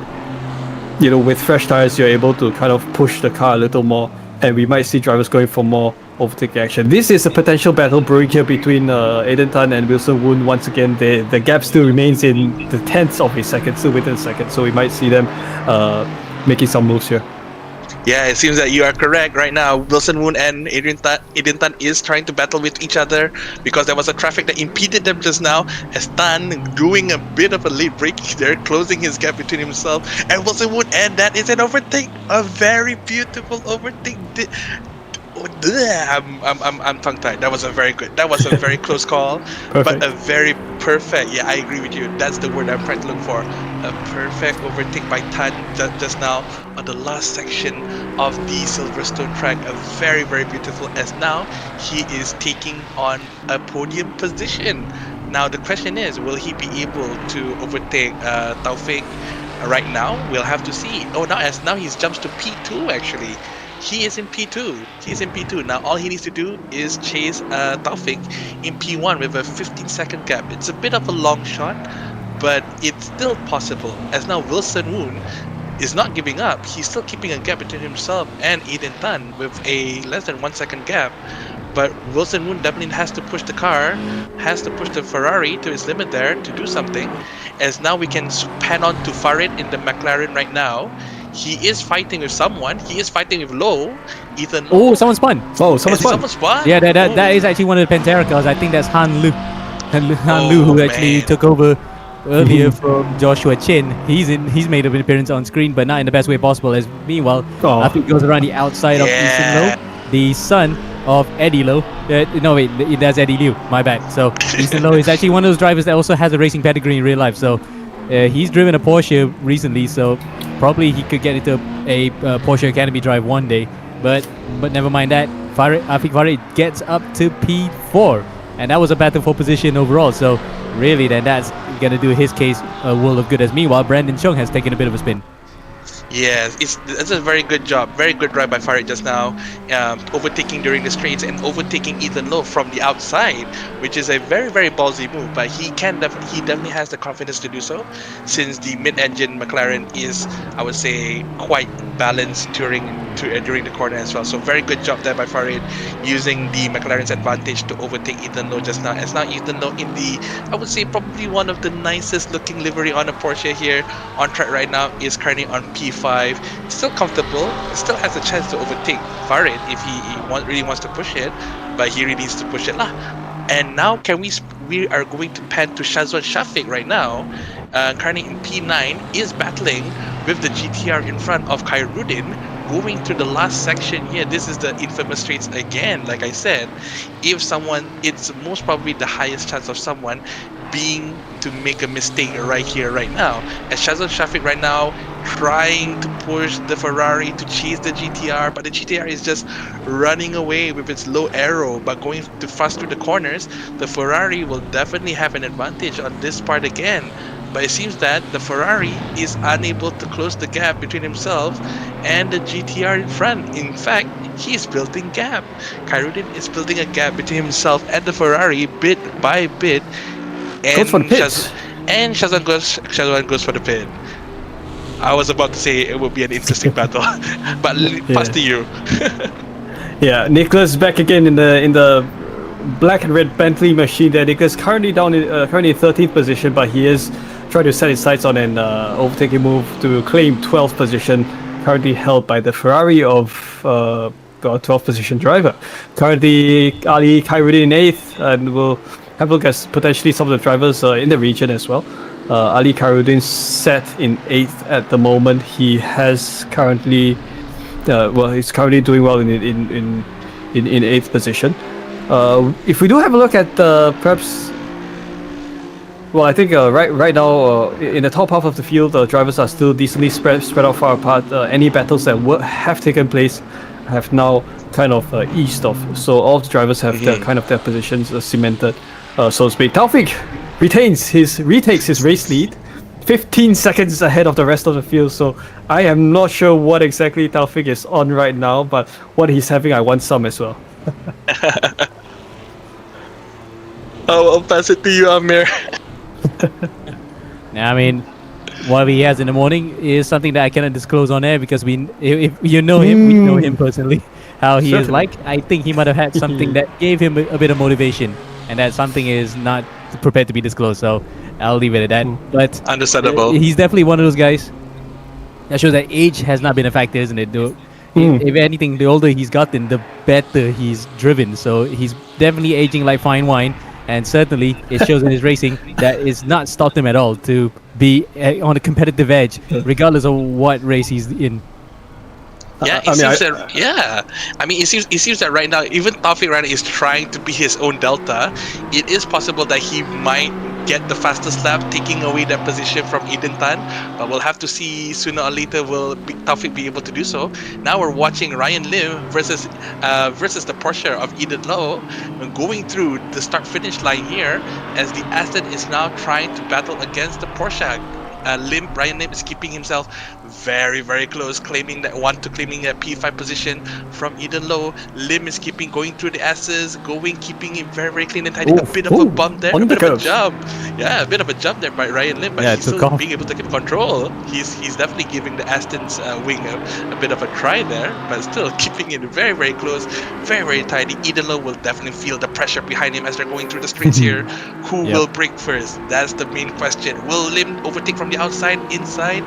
with fresh tires you're able to kind of push the car a little more, and we might see drivers going for more overtaking action. This is a potential battle brewing here between Aiden Tan and Wilson Woon. Once again, the gap still remains in the tenths of a second, still within a second, so we might see them making some moves here. Yeah, it seems that you are correct right now. Wilson Woon and Aiden Tan is trying to battle with each other because there was a traffic that impeded them just now, as Tan doing a bit of a late break there, closing his gap between himself and Wilson Woon, and that is an overtake, a very beautiful overtake. I'm tongue-tied. That was a very good. That was a very close call, but a very perfect. Yeah, I agree with you. That's the word I'm trying to look for. A perfect overtake by Tan just now on the last section of the Silverstone track. A very, very beautiful. As now he is taking on a podium position. Now the question is, will he be able to overtake Taufik right now? We'll have to see. Oh, now he's jumps to P2 actually. He is in P2. Now all he needs to do is chase Taufik in P1 with a 15-second gap. It's a bit of a long shot, but it's still possible. As now Wilson Woon is not giving up. He's still keeping a gap between himself and Aiden Tan with a less than 1 second gap. but Wilson Moon definitely has to push the car, has to push the Ferrari to its limit there to do something. As now we can pan on to Farid in the McLaren right now. He is fighting with someone. He is fighting with Lowe. Ethan Lowe. Oh, someone spun. Oh, someone's fun. Someone spun? Yeah, that Oh. is actually one of the Pantera cars. I think that's Han Lu. Han Lu, Oh, who actually man. took over earlier from Joshua Chin. He's made an appearance on screen, but not in the best way possible. As meanwhile, Oh. I think goes around the outside of Easton Yeah. Lowe, the son of Eddie Lowe. No, wait, that's Eddie Liu. My bad. So Easton Lowe is actually one of those drivers that also has a racing pedigree in real life. So he's driven a Porsche recently, so probably he could get into a Porsche Academy drive one day. But never mind that. Afiq Farid gets up to P4, and that was a battle for position overall. So really, then that's gonna do his case a world of good. As meanwhile, Brandon Chung has taken a bit of a spin. Yes, it's a very good job. Very good drive by Farid just now, overtaking during the straights and overtaking Ethan Lowe from the outside, which is a very, very ballsy move. But he definitely has the confidence to do so, since the mid-engine McLaren is, I would say, quite balanced during the corner as well. So very good job there by Farid, using the McLaren's advantage to overtake Ethan Lowe just now. As now Ethan Lowe in the, I would say, probably one of the nicest looking livery on a Porsche here on track right now, is currently on P5. Still comfortable, still has a chance to overtake Farid if he really wants to push it, but he really needs to push it lah. And now we are going to pan to Shazwan Shafiq right now, currently in P9, is battling with the GTR in front of Khairuddin, going through the last section here. This is the infamous straights again. Like I said, it's most probably the highest chance of someone being to make a mistake right here, right now. As Shazwan Shafiq right now trying to push the Ferrari to chase the GTR, but the GTR is just running away with its low aero, but going too fast through the corners. The Ferrari will definitely have an advantage on this part again. But it seems that the Ferrari is unable to close the gap between himself and the GTR in front. In fact, he is building gap. Khairuddin is building a gap between himself and the Ferrari bit by bit. And Goes for the pits. Shazwan goes for the pit. I was about to say it will be an interesting battle, but pass to you. Yeah, Nicholas back again in the black and red Bentley machine there. Nicholas currently currently in 13th position, but he is trying to set his sights on an overtaking move to claim 12th position, currently held by the Ferrari of 12th position driver. Currently Ali Khairuddin in 8th, and we'll have a look at potentially some of the drivers in the region as well. Ali Khairuddin set in 8th at the moment. He has currently he's currently doing well in 8th position. If we do have a look at perhaps, well, I think right now in the top half of the field, drivers are still decently spread out far apart. Any battles that have taken place have now kind of eased off. So all of the drivers have their positions cemented, so to speak. Taufik retakes his race lead, 15 seconds ahead of the rest of the field. So I am not sure what exactly Taufik is on right now, but what he's having, I want some as well. I'll pass it to you, Amir. I mean, what he has in the morning is something that I cannot disclose on air, because if you know him, we know him personally, how he is like. I think he might have had something that gave him a bit of motivation, and that something is not prepared to be disclosed. So I'll leave it at that. But Understandable. he's definitely one of those guys that shows that age has not been a factor, isn't it? If anything, the older he's gotten, the better he's driven. So he's definitely aging like fine wine. And certainly, it shows in his racing that it's not stopped him at all to be on a competitive edge, regardless of what race he's in. Yeah, it seems that right now, even Taufik right now is trying to be his own Delta. It is possible that he might get the fastest lap, taking away that position from Eden Tan. But we'll have to see sooner or later will Taufik be able to do so. Now we're watching Ryan Lim versus the Porsche of Eden Lowe going through the start-finish line here, as the Aston is now trying to battle against the Porsche. Ryan Lim is keeping himself very, very close, claiming that P5 position from Eden Low. Lim is going through the S's, keeping it very, very clean and tidy. A bit of a bump there, on a the bit of a curves. jump. Yeah, a bit of a jump there by Ryan Lim, but Yeah, he's took still off. being able to keep control. He's definitely giving the Aston's wing a bit of a try there, but still keeping it very, very close, very, very tidy. Eden Low will definitely feel the pressure behind him as they're going through the straights here. Who Yep. will break first? That's the main question. Will Lim overtake from the outside, inside?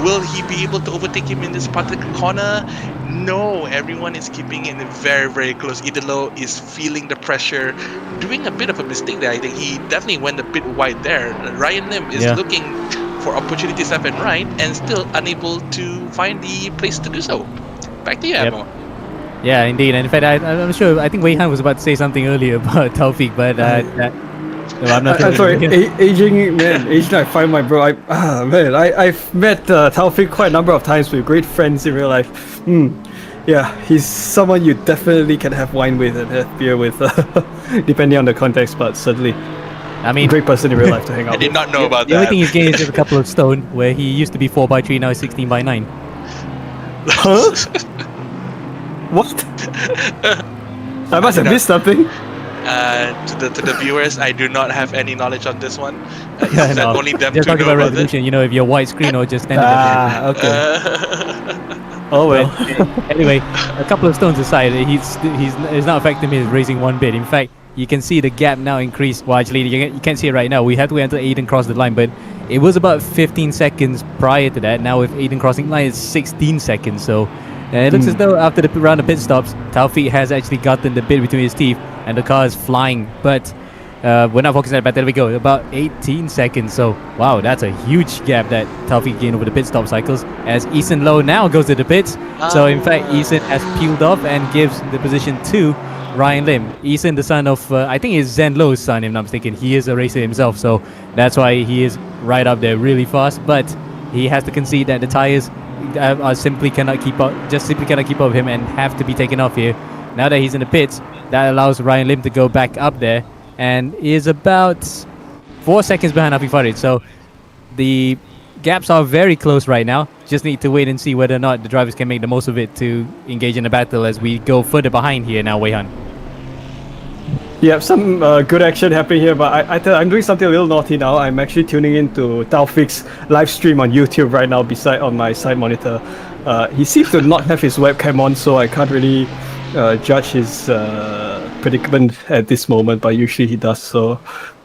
Will he be able to overtake him in this particular corner? No, everyone is keeping it very, very close. Idolo is feeling the pressure, doing a bit of a mistake there. I think he definitely went a bit wide there. Ryan Lim is Yeah. looking for opportunities left and right and still unable to find the place to do so. Back to you, Yep. Amo. Yeah, indeed. And in fact, I'm sure. I think Wei Han was about to say something earlier about Taufik, but no, I'm not. I'm sorry, sure. aging, I find my bro. I've met Taufik quite a number of times. We're great friends in real life. Yeah, he's someone you definitely can have wine with and have beer with, depending on the context, but certainly I mean, great person in real life to hang I out did with. not know about the only that. thing he's gained is just a couple of stone, where he used to be 4x3, now he's 16x9. Huh? What? I must have missed something. To the viewers, I do not have any knowledge on this one. It's Yeah, that no. only them Just to talking know about about it. resolution, if you're widescreen or just standard. Ah, okay. Oh well. Anyway, a couple of stones aside, it's not affecting his racing one bit. In fact, you can see the gap now increase. Well, actually, you can't see it right now. We had to wait until Aiden crossed the line, but it was about 15 seconds prior to that. Now with Aiden crossing the line, it's 16 seconds. So it looks as though after the round of pit stops, Taufik has actually gotten the bit between his teeth, and the car is flying. But we're not focusing on that. There we go. About 18 seconds. So wow, that's a huge gap that Taufik gained over the pit stop cycles. As Eason Low now goes to the pits. So in fact, Eason has peeled off and gives the position to Ryan Lim. Eason, the son of, I think it's Zen Low's son, if I'm not mistaken. He is a racer himself, so that's why he is right up there really fast. But he has to concede that the tires simply cannot keep up with him and have to be taken off here. Now that he's in the pits, that allows Ryan Lim to go back up there and is about 4 seconds behind Afiq Farid. So the gaps are very close right now. Just need to wait and see whether or not the drivers can make the most of it to engage in a battle as we go further behind here now, Wei Han. Yeah, some good action happening here, but I'm doing something a little naughty now. I'm actually tuning into Taufik's live stream on YouTube right now, on my side monitor. He seems to not have his webcam on, so I can't really judge his predicament at this moment, but usually he does. So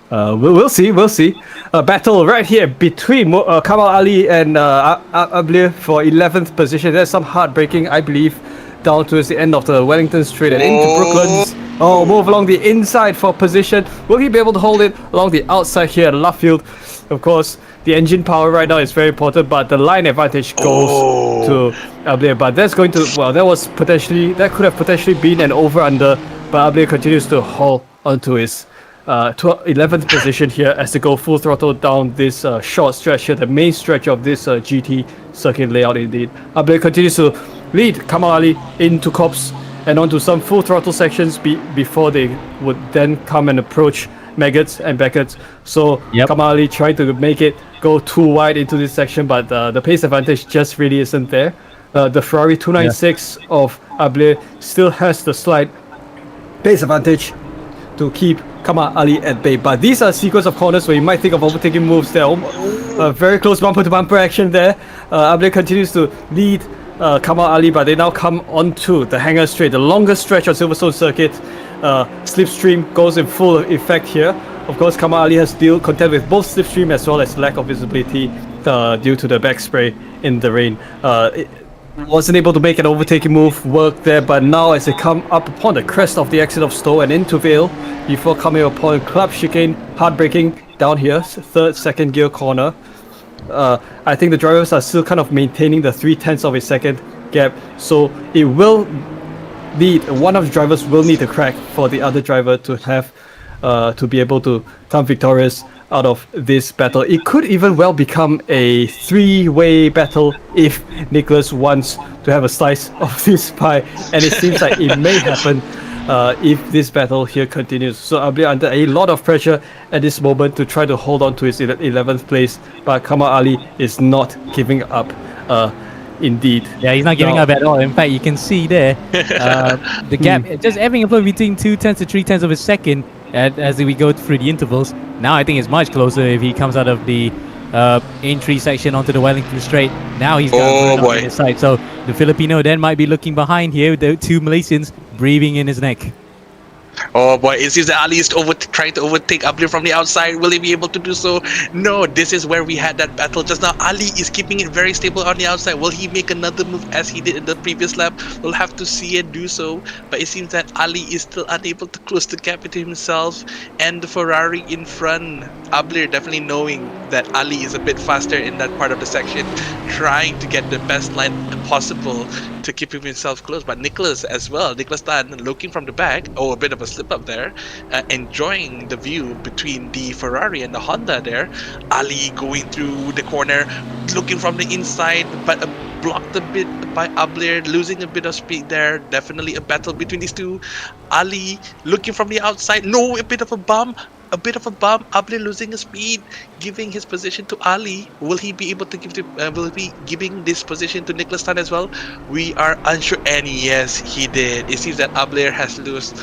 we'll see. A battle right here between Kamal Ali and Ablir for 11th position. There's some heartbreaking, I believe, down towards the end of the Wellington Straight and into Brooklands. Oh, move along the inside for position. Will he be able to hold it along the outside here at Luffield? Of course, the engine power right now is very important, but the line advantage goes to Ablir. But that could have potentially been an over-under, but Ablir continues to hold onto his 11th position here as they go full throttle down this short stretch here, the main stretch of this GT circuit layout indeed. Ablir continues to lead Kamal Ali into Cops and onto some full throttle sections before they would then come and approach Maggots and Beckett's. So Kamal Ali trying to make it go too wide into this section, but the pace advantage just really isn't there. The Ferrari 296 of Ablir still has the slight pace advantage to keep Kamal Ali at bay. But these are a sequence of corners where you might think of overtaking moves there. Very close bumper-to-bumper action there. Ablir continues to lead Kamal Ali, but they now come onto the Hangar Straight, the longest stretch of Silverstone circuit. Slipstream goes in full effect here. Of course, Kamal Ali has to contend with both slipstream as well as lack of visibility due to the back spray in the rain. Wasn't able to make an overtaking move work there, but now as they come up upon the crest of the exit of Stowe and into Vale before coming upon Club Chicane, heartbreaking down here, second gear corner. I think the drivers are still kind of maintaining the 0.3 of a second gap, so it will need, one of the drivers will need to crack for the other driver to have to be able to come victorious out of this battle. It could even well become a three-way battle if Nicholas wants to have a slice of this pie, and it seems like it may happen if this battle here continues. So I'll be under a lot of pressure at this moment to try to hold on to his 11th place, but Kamal Ali is not giving up. Indeed. Yeah, he's not giving Now- up at all. In fact, you can see there the gap just ebbing and flowing between 2/10 to 3/10 of a second as we go through the intervals. Now I think it's much closer if he comes out of the entry section onto the Wellington Straight. Now he's got Murdoch boy. in his side. So the Filipino then might be looking behind here with the two Malaysians breathing in his neck. Oh boy, it seems that Ali is trying to overtake Ablir from the outside. Will he be able to do so? No, this is where we had that battle just now. Ali is keeping it very stable on the outside. Will he make another move as he did in the previous lap? We'll have to see and do so. But it seems that Ali is still unable to close the gap between himself and the Ferrari in front. Ablir definitely knowing that Ali is a bit faster in that part of the section, trying to get the best line possible to keep himself close. But Nicholas as well, Nicholas Tan looking from the back, a bit of a slip up there, enjoying the view between the Ferrari and the Honda there. Ali going through the corner, looking from the inside, but blocked a bit by Ablir, losing a bit of speed there. Definitely a battle between these two. Ali looking from the outside, no, a bit of a bump. Ablir losing his speed, giving his position to Ali. Will he be able to will he be giving this position to Nicholas Tan as well? We are unsure, and yes, he did. It seems that Ablir has lost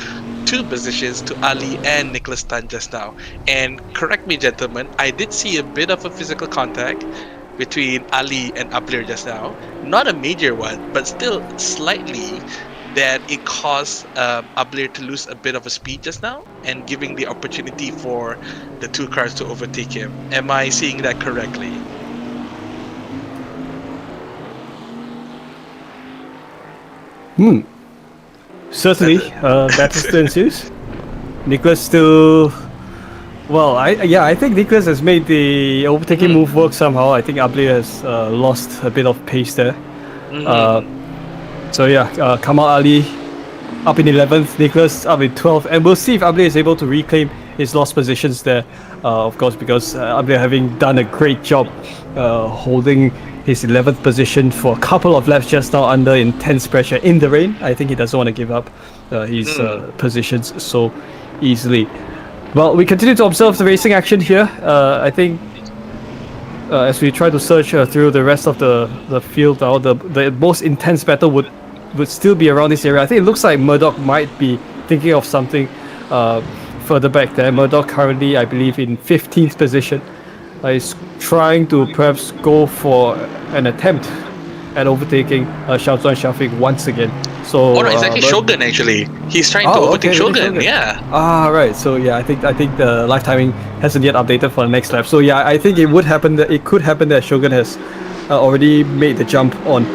2 positions to Ali and Nicholas Tan just now. And correct me, gentlemen, I did see a bit of a physical contact between Ali and Ablir just now. Not a major one, but still slightly, that it caused Ablir to lose a bit of a speed just now and giving the opportunity for the 2 cars to overtake him. Am I seeing that correctly? Certainly, battle still ensues. Nicholas still. Well, I think Nicholas has made the overtaking move work somehow. I think Ablir has lost a bit of pace there. So yeah, Kamal Ali up in 11th, Nicholas up in 12th, and we'll see if Ablir is able to reclaim his lost positions there. Of course, because Ablir having done a great job holding his 11th position for a couple of laps just now under intense pressure in the rain. I think he doesn't want to give up his positions so easily. Well, we continue to observe the racing action here. I think as we try to search through the rest of the field now, the most intense battle would still be around this area. I think it looks like Murdoch might be thinking of something further back there. Murdoch currently, I believe, in 15th position. Is trying to perhaps go for an attempt at overtaking Xiaozuan Shafiq once again. So, Oh no, it's actually Shogun actually. He's trying to overtake Shogun. Yeah. Right. So yeah, I think the live timing hasn't yet updated for the next lap. So yeah, I think it could happen that Shogun has already made the jump on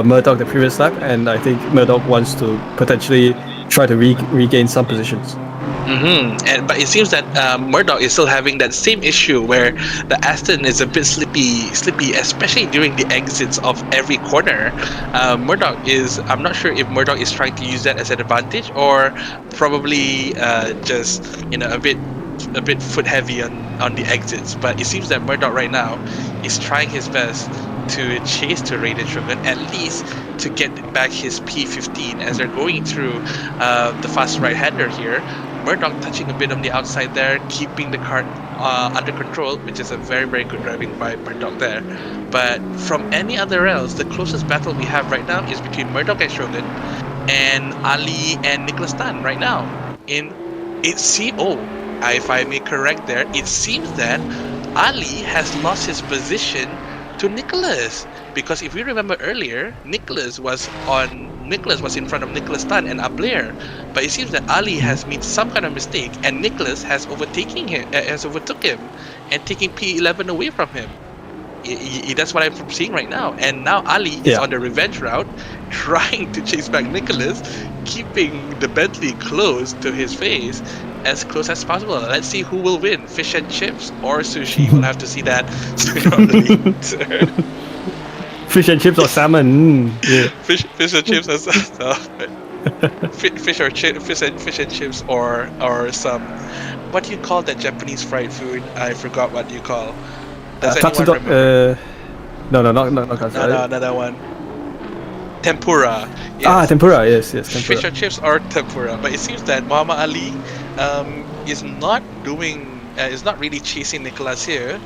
Murdoch the previous lap, and I think Murdoch wants to potentially try to regain some positions. But it seems that Murdoch is still having that same issue where the Aston is a bit slippy, especially during the exits of every corner. I'm not sure if Murdoch is trying to use that as an advantage or probably just a bit foot heavy on the exits. But it seems that Murdoch right now is trying his best to chase to Raiden Shogun, at least to get back his P15 as they're going through the fast right-hander here. Murdoch touching a bit on the outside there, keeping the car under control, which is a very, very good driving by Murdoch there. But from any other else, the closest battle we have right now is between Murdoch and Shogun and Ali and Nicholas Tan right now. If I may correct there, it seems that Ali has lost his position to Nicholas, because if we remember earlier, Nicholas was in front of Nicholas Tan and Ablir, but it seems that Ali has made some kind of mistake and Nicholas has overtook him and taking P11 away from him. That's what I'm seeing right now, and now Ali is on the revenge route, trying to chase back Nicholas, keeping the Bentley close to his face, as close as possible. Let's see who will win, fish and chips or sushi. We'll have to see that sooner or later. Fish and chips or salmon. Yeah. Fish and chips or fish and chips or some, what do you call that Japanese fried food? I forgot what you call. Does anyone remember? No, not katsu. No, another one. Tempura. Yes. Tempura. Yes, tempura. Fish or chips or tempura. But it seems that Muhammad Ali is not really chasing Nicholas here.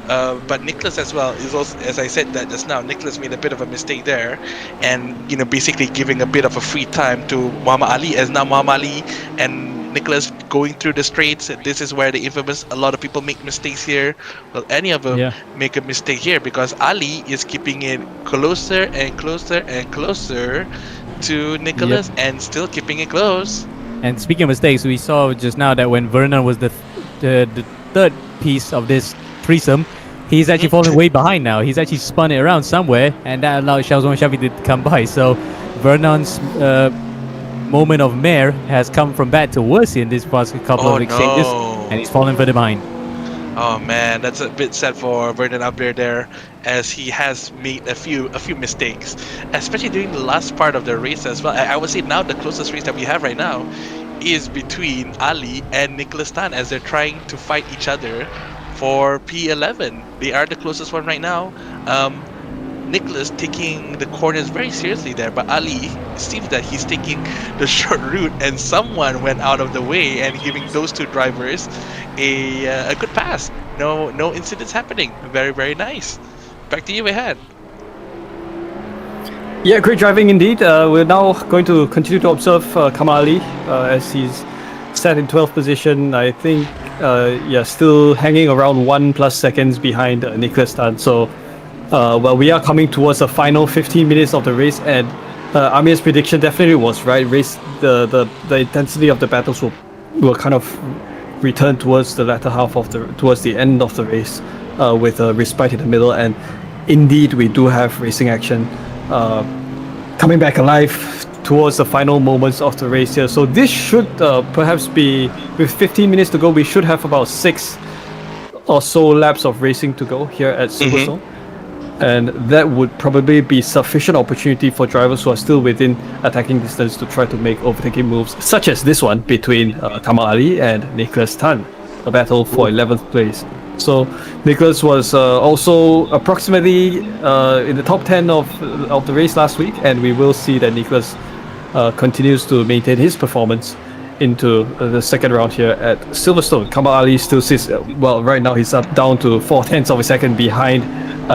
But Nicholas as well is also, as I said that just now, Nicholas made a bit of a mistake there, and basically giving a bit of a free time to Muhammad Ali. As now Muhammad Ali and Nicholas going through the straights, this is where the infamous a lot of people make mistakes here. Well, any of them Yeah. make a mistake here because Ali is keeping it closer and closer and closer to Nicholas and still keeping it close. And speaking of mistakes, we saw just now that when Vernon was the third piece of this threesome, he's actually fallen way behind now. He's actually spun it around somewhere, and that allowed Xiaozong Shafi to come by. So Vernon's moment of mare has come from bad to worse in this past couple of exchanges, and he's fallen further behind. Oh man, that's a bit sad for Vernon Abler there, as he has made a few mistakes, especially during the last part of the race as well. I would say now the closest race that we have right now is between Ali and Nicholas Tan, as they're trying to fight each other for P11. They are the closest one right now. Nicholas taking the corners very seriously there, but Ali seems that he's taking the short route, and someone went out of the way and giving those two drivers a good pass. No incidents happening. Very, very nice. Back to you, Ehan. Yeah, great driving indeed. We're now going to continue to observe Kamal Ali as he's set in 12th position. I think, still hanging around 1+ seconds behind Nicholas Tan. So, we are coming towards the final 15 minutes of the race, and Amir's prediction definitely was right. The intensity of the battles will kind of return towards the latter half towards the end of the race, with a respite in the middle. And indeed, we do have racing action coming back alive towards the final moments of the race here. So this should perhaps be, with 15 minutes to go, we should have about 6 or so laps of racing to go here at Silverstone. And that would probably be sufficient opportunity for drivers who are still within attacking distance to try to make overtaking moves, such as this one between Kamal Ali and Nicholas Tan, a battle for 11th place. So Nicholas was also approximately in the top 10 of the race last week, and we will see that Nicholas continues to maintain his performance into the second round here at Silverstone. Kamal Ali still sits, right now he's up down to 0.4 of a second behind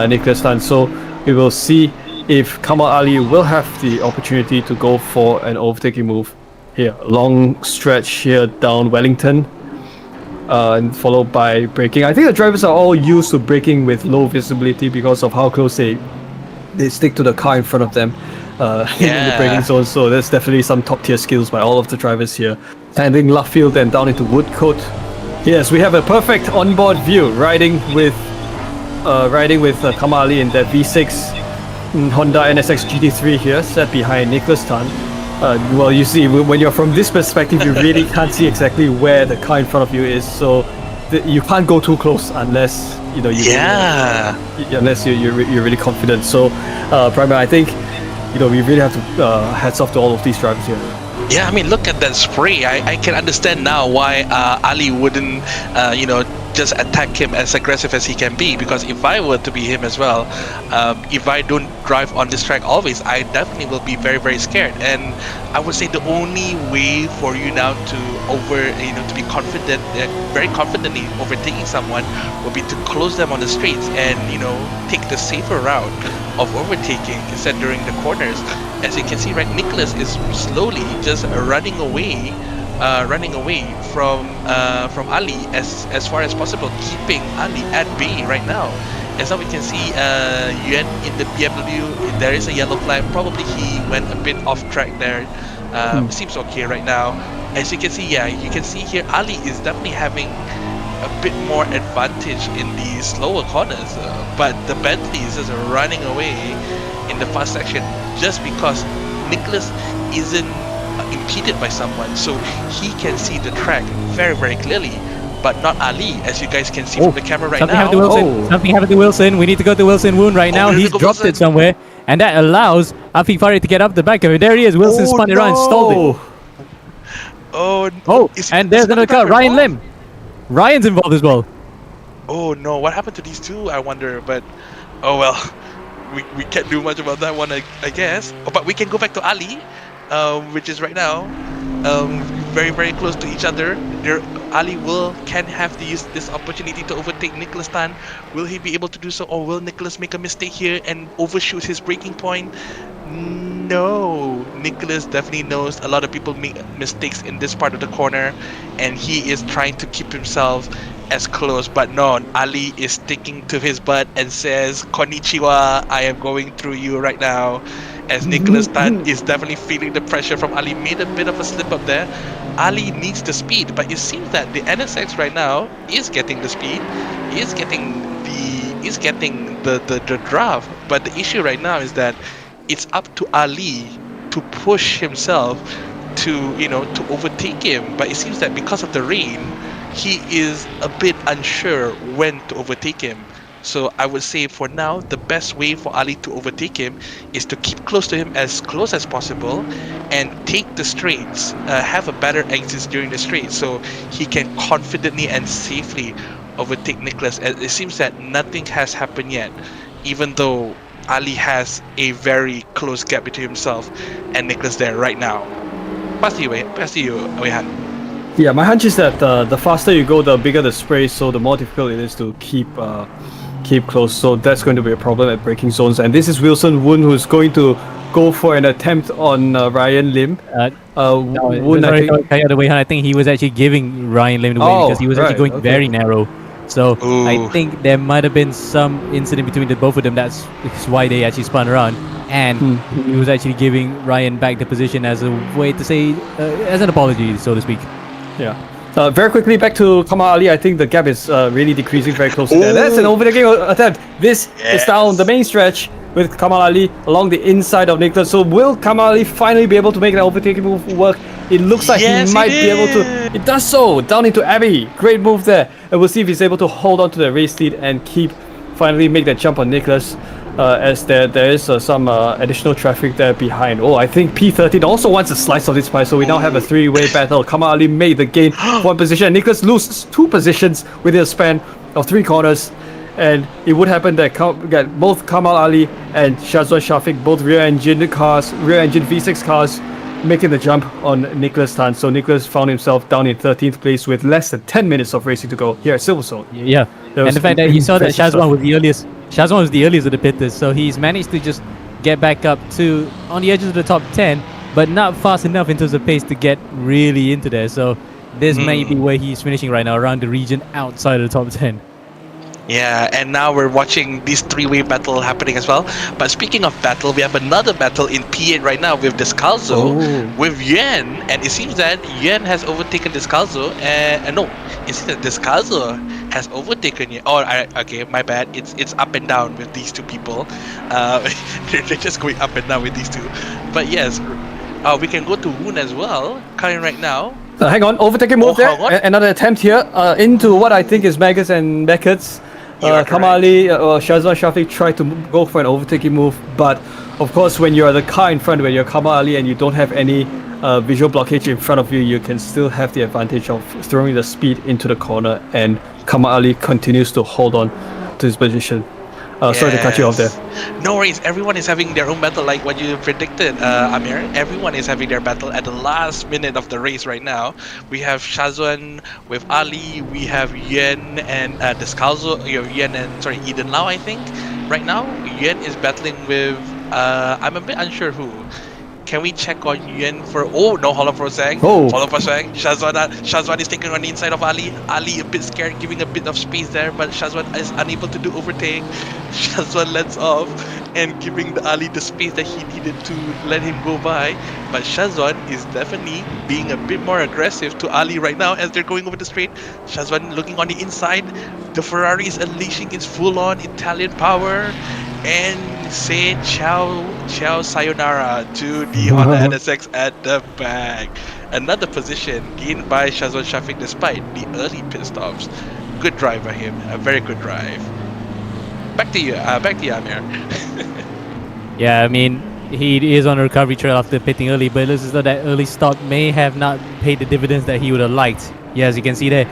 Nicholas Tan. So we will see if Kamal Ali will have the opportunity to go for an overtaking move here. Long stretch here down Wellington, and followed by braking. I think the drivers are all used to braking with low visibility because of how close they stick to the car in front of them in the braking zone. So there's definitely some top tier skills by all of the drivers here. Handling left field and down into Woodcote. Yes, we have a perfect onboard view riding with Kamal Ali in that V6 Honda NSX GT3 here, set behind Nicholas Tan. You see, when you're from this perspective, you really can't see exactly where the car in front of you is. So you can't go too close unless unless you're really confident. So, Primer, I think we really have to hats off to all of these drivers here. Yeah, I mean, look at that spray. I can understand now why Ali wouldn't, just attack him as aggressive as he can be. Because if I were to be him as well, if I don't drive on this track always, I definitely will be very, very scared. And I would say the only way for you now to be confident, very confidently overtaking someone, would be to close them on the straights and take the safer route of overtaking instead during the corners. As you can see, right, Nicholas is slowly just running away from Ali as far as possible, keeping Ali at bay right now. As now we can see Yuan in the BMW, there is a yellow flag. Probably he went a bit off track there. Seems okay right now. As you can see, you can see here Ali is definitely having a bit more advantage in the slower corners, but the Bentley is just running away in the fast section just because Nicholas isn't impeded by someone, so he can see the track very, very clearly, but not Ali, as you guys can see from the camera right now. Something happened to Wilson. We need to go to Wilson Woon right now. He's dropped it somewhere, and that allows Afiq Farid to get up the back of it. There he is. Wilson spun it around, stalled it. And there's another car, Ryan Lim. Ryan's involved as well. Oh no, what happened to these two, I wonder, but oh well. We can't do much about that one, I guess. But we can go back to Ali, which is right now very, very close to each other. They're Ali can have to use this opportunity to overtake Nicholas Tan. Will he be able to do so, or will Nicholas make a mistake here and overshoot his braking point? No, Nicholas definitely knows a lot of people make mistakes in this part of the corner, and he is trying to keep himself as close. But no, Ali is sticking to his butt and says, "Konnichiwa, I am going through you right now." As Nicholas Tan is definitely feeling the pressure from Ali, made a bit of a slip up there. Ali needs the speed, but it seems that the NSX right now is getting the speed, is getting the draft. But the issue right now is that it's up to Ali to push himself to to overtake him. But it seems that because of the rain, he is a bit unsure when to overtake him. So I would say for now, the best way for Ali to overtake him is to keep close to him as close as possible and take the straights, have a better exits during the straights so he can confidently and safely overtake Nicholas. It seems that nothing has happened yet, even though Ali has a very close gap between himself and Nicholas there right now. Pass to you, Weihan. Yeah, my hunch is that the faster you go, the bigger the spray, so the more difficult it is to keep close. So that's going to be a problem at braking zones. And this is Wilson Woon, who's going to go for an attempt on Ryan Lim. Woon, I think. The way I think he was actually giving Ryan Lim the way because he was actually going very narrow. So I think there might have been some incident between the both of them. That's why they actually spun around. And he was actually giving Ryan back the position as a way to say, as an apology, so to speak. Yeah. Very quickly back to Kamal Ali. I think the gap is really decreasing very close to there. That's an overtaking attempt. This is down the main stretch with Kamal Ali along the inside of Nicholas. So will Kamal Ali finally be able to make that overtaking move work? It looks like he might be able to. It does so. Down into Abbey. Great move there. And we'll see if he's able to hold on to the race lead and finally make that jump on Nicholas. As there is some additional traffic there behind. Oh, I think P13 also wants a slice of this pie, so we now have a three-way battle. Kamal Ali made the gain one position, and Nicholas loses 2 positions within a span of 3 corners. And it would happen that both Kamal Ali and Shazwan Shafiq, both rear-engine V6 cars, making the jump on Nicholas Tan. So Nicholas found himself down in 13th place with less than 10 minutes of racing to go here at Silverstone. Yeah, and the fact that you saw that Shazwan was the earliest. Shazwan was the earliest of the pitters, so he's managed to just get back up to on the edges of the top 10, but not fast enough in terms of pace to get really into there. So this may be where he's finishing right now, around the region outside of the top 10. Yeah, and now we're watching this 3-way battle happening as well. But speaking of battle, we have another battle in P8 right now with Descalzo, with Yuan, and it seems that Yuan has overtaken Descalzo, and no, it seems that Descalzo has overtaken Yuan. Oh, okay, my bad. It's up and down with these two people. They're just going up and down with these two. But yes, we can go to Woon as well, coming right now. Hang on, overtaking move there. Another attempt here into what I think is Megas and Beckett's. Kamal Ali, Shazwan Shafiq tried to go for an overtaking move, but of course when you're the car in front, when you're Kamal Ali and you don't have any visual blockage in front of you, you can still have the advantage of throwing the speed into the corner, and Kamal Ali continues to hold on to his position. Sorry to cut you off there. No worries, everyone is having their own battle like what you predicted, Amir. Everyone is having their battle at the last minute of the race right now. We have Shazwan with Ali, we have Yuan and Descalzo, Eden Lau, I think. Right now, Yuan is battling with, I'm a bit unsure who. Can we check on Yuan for... Oh, no, hold on for a sec. Hold on for a sec. Shazwan is taking on the inside of Ali. Ali a bit scared, giving a bit of space there, but Shazwan is unable to do overtake. Shazwan lets off and giving the Ali the space that he needed to let him go by. But Shazwan is definitely being a bit more aggressive to Ali right now as they're going over the straight. Shazwan looking on the inside. The Ferrari is unleashing its full-on Italian power. And say ciao sayonara to the Honda NSX at the back. Another position gained by Shazwan Shafiq despite the early pit stops. Good drive by him, a very good drive. Back to you, Amir. Yeah, I mean, he is on a recovery trail after pitting early, but it looks as though that early stop may have not paid the dividends that he would have liked. Yeah, as you can see there.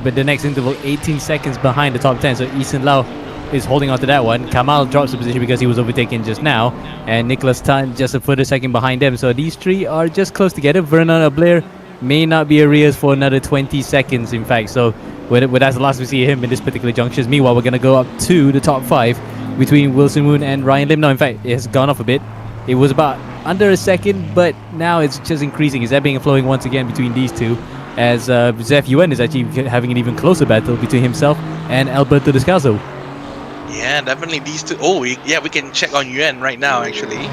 But the next interval, 18 seconds behind the top 10, so Isen Lau is holding on to that one. Kamal drops the position because he was overtaken just now, and Nicholas Tan just a further second behind them. So these three are just close together. Vernon Ablair may not be arrears for another 20 seconds, in fact. So that's the last we see him in this particular juncture. Meanwhile, we're going to go up to the top 5 between Wilson Woon and Ryan Lim. No, in fact, it has gone off a bit. It was about under a second, but now it's just increasing. Is ebbing and flowing once again between these two, as Zef Yuen is actually having an even closer battle between himself and Alberto Descalzo. Yeah, definitely these two. Oh, we can check on Yuan right now, actually.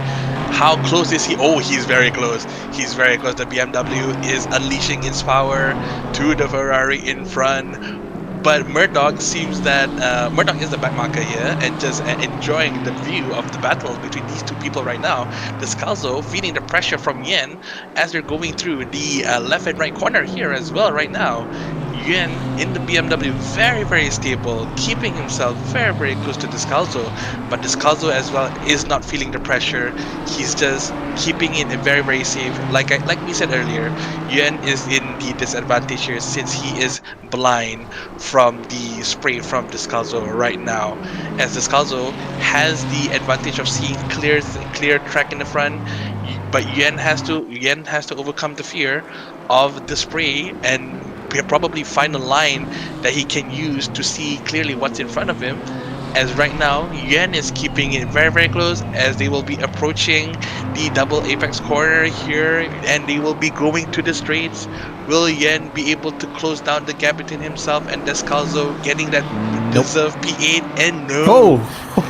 How close is he? Oh, he's very close. He's very close. The BMW is unleashing its power to the Ferrari in front. But Murdoch seems that Murdoch is the backmarker here and just enjoying the view of the battle between these two people right now. Descalzo feeling the pressure from Yen as they're going through the left and right corner here as well right now. Yuan in the BMW, very, very stable, keeping himself very, very close to Descalzo. But Descalzo as well is not feeling the pressure. He's just keeping it very, very safe. Like we said earlier, Yuan is in the disadvantage here since he is blind from the spray from Descalzo right now. As Descalzo has the advantage of seeing clear track in the front, but Yuan has to overcome the fear of the spray and probably find a line that he can use to see clearly what's in front of him. As right now, Yuan is keeping it very, very close as they will be approaching the double apex corner here and they will be going to the straights. Will Yuan be able to close down the gap between himself and Descalzo, getting that deserved P8? And no.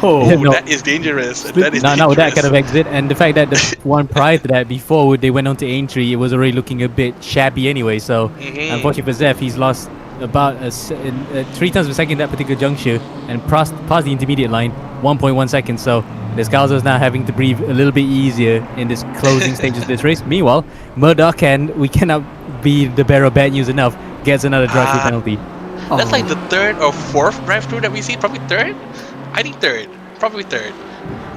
No. That is dangerous. Not with that kind of exit. And the fact that the one prior to that, before they went on to Aintree, it was already looking a bit shabby anyway. So unfortunately for Zef, he's lost about 3 times per second that particular juncture and past the intermediate line, 1.1 seconds. So Descalzo is now having to breathe a little bit easier in this closing stages of this race. Meanwhile, Murdoch, and we cannot be the bearer of bad news enough, gets another drive-through penalty. That's like the third or fourth drive-through that we see. Probably third. I think third. Probably third.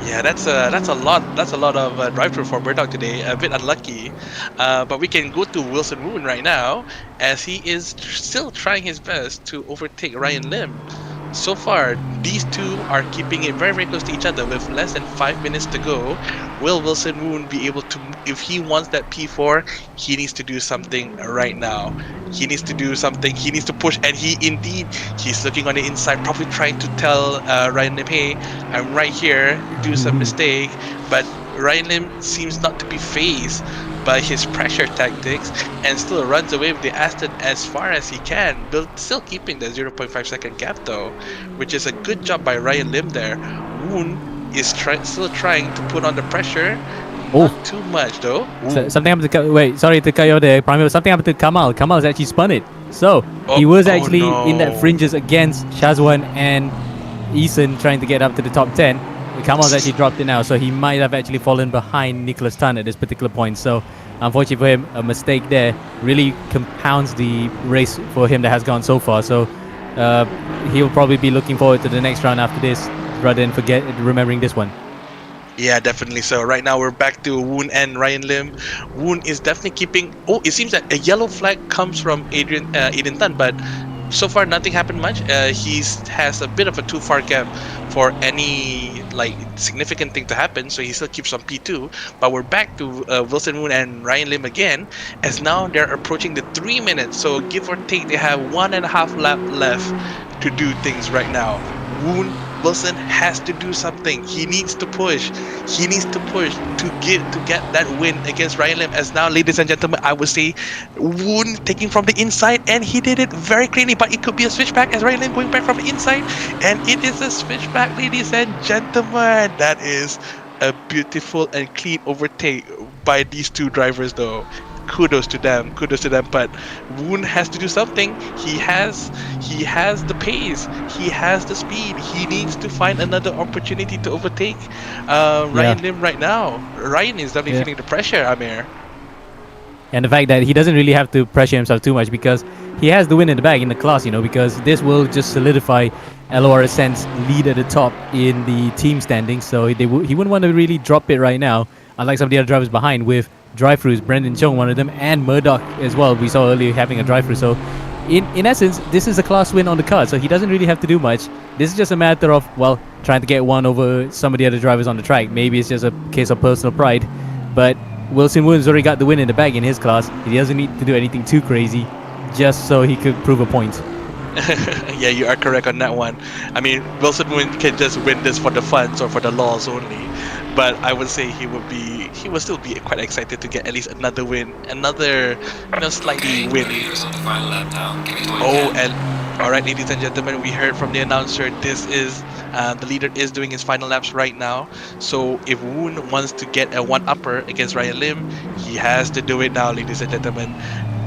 Yeah, that's a lot. That's a lot of drive-through for Murdoch today. A bit unlucky, but we can go to Wilson Woon right now, as he is still trying his best to overtake Ryan Lim. So far, these two are keeping it very, very close to each other with less than 5 minutes to go. Will Wilson Woon be able to, if he wants that P4, he needs to do something right now. He needs to do something, he needs to push, and he's looking on the inside, probably trying to tell Ryan Lim, hey, I'm right here, do some mistake. But Ryan Lim seems not to be fazed by his pressure tactics and still runs away with the Aston as far as he can, still keeping the 0.5 second gap though, which is a good job by Ryan Lim there. Woon is still trying to put on the pressure. Not too much though. Something happened to sorry to cut you there. Something happened to Kamal. Kamal has actually spun it. So he was actually in that fringes against Shazwan and Eason trying to get up to the top 10. Kamal's actually dropped it now, so he might have actually fallen behind Nicholas Tan at this particular point. So unfortunately for him, a mistake there really compounds the race for him that has gone so far. So he'll probably be looking forward to the next round after this rather than remembering this one. Yeah, definitely. So right now we're back to Woon and Ryan Lim. Woon is definitely keeping... Oh, it seems that a yellow flag comes from Aiden Tan, but so far nothing happened much. He has a bit of a too far gap for any significant thing to happen, so he still keeps on P2. But we're back to Wilson Woon and Ryan Lim again, as now they're approaching the 3 minutes. So give or take, they have 1.5 lap left to do things right now. Wilson has to do something. He needs to push. He needs to push to get that win against Ryan Lim. As now, ladies and gentlemen, I would say Woon taking from the inside, and he did it very cleanly. But it could be a switchback as Ryan Lim going back from the inside, and it is a switchback, ladies and gentlemen. That is a beautiful and clean overtake by these two drivers, though. Kudos to them. But Woon has to do something. He has the pace. He has the speed. He needs to find another opportunity to overtake Ryan Lim right now. Ryan is definitely feeling the pressure, Amir. And the fact that he doesn't really have to pressure himself too much because he has the win in the bag in the class, because this will just solidify LORSN's lead at the top in the team standings. So he wouldn't want to really drop it right now, unlike some of the other drivers behind with drive-throughs. Brendan Chung, one of them, and Murdoch as well. We saw earlier having a drive-through. So in essence, this is a class win on the card. So he doesn't really have to do much. This is just a matter of, trying to get one over some of the other drivers on the track. Maybe it's just a case of personal pride. But Wilson Woon's already got the win in the bag in his class. He doesn't need to do anything too crazy just so he could prove a point. Yeah, you are correct on that one. I mean, Wilson Woon can just win this for the funds or for the laws only, but I would say he would still be quite excited to get at least another win, another slightly win. Oh, and all right, ladies and gentlemen, we heard from the announcer. This is the leader is doing his final laps right now. So if Woon wants to get a one-upper against Ryan Lim, he has to do it now, ladies and gentlemen.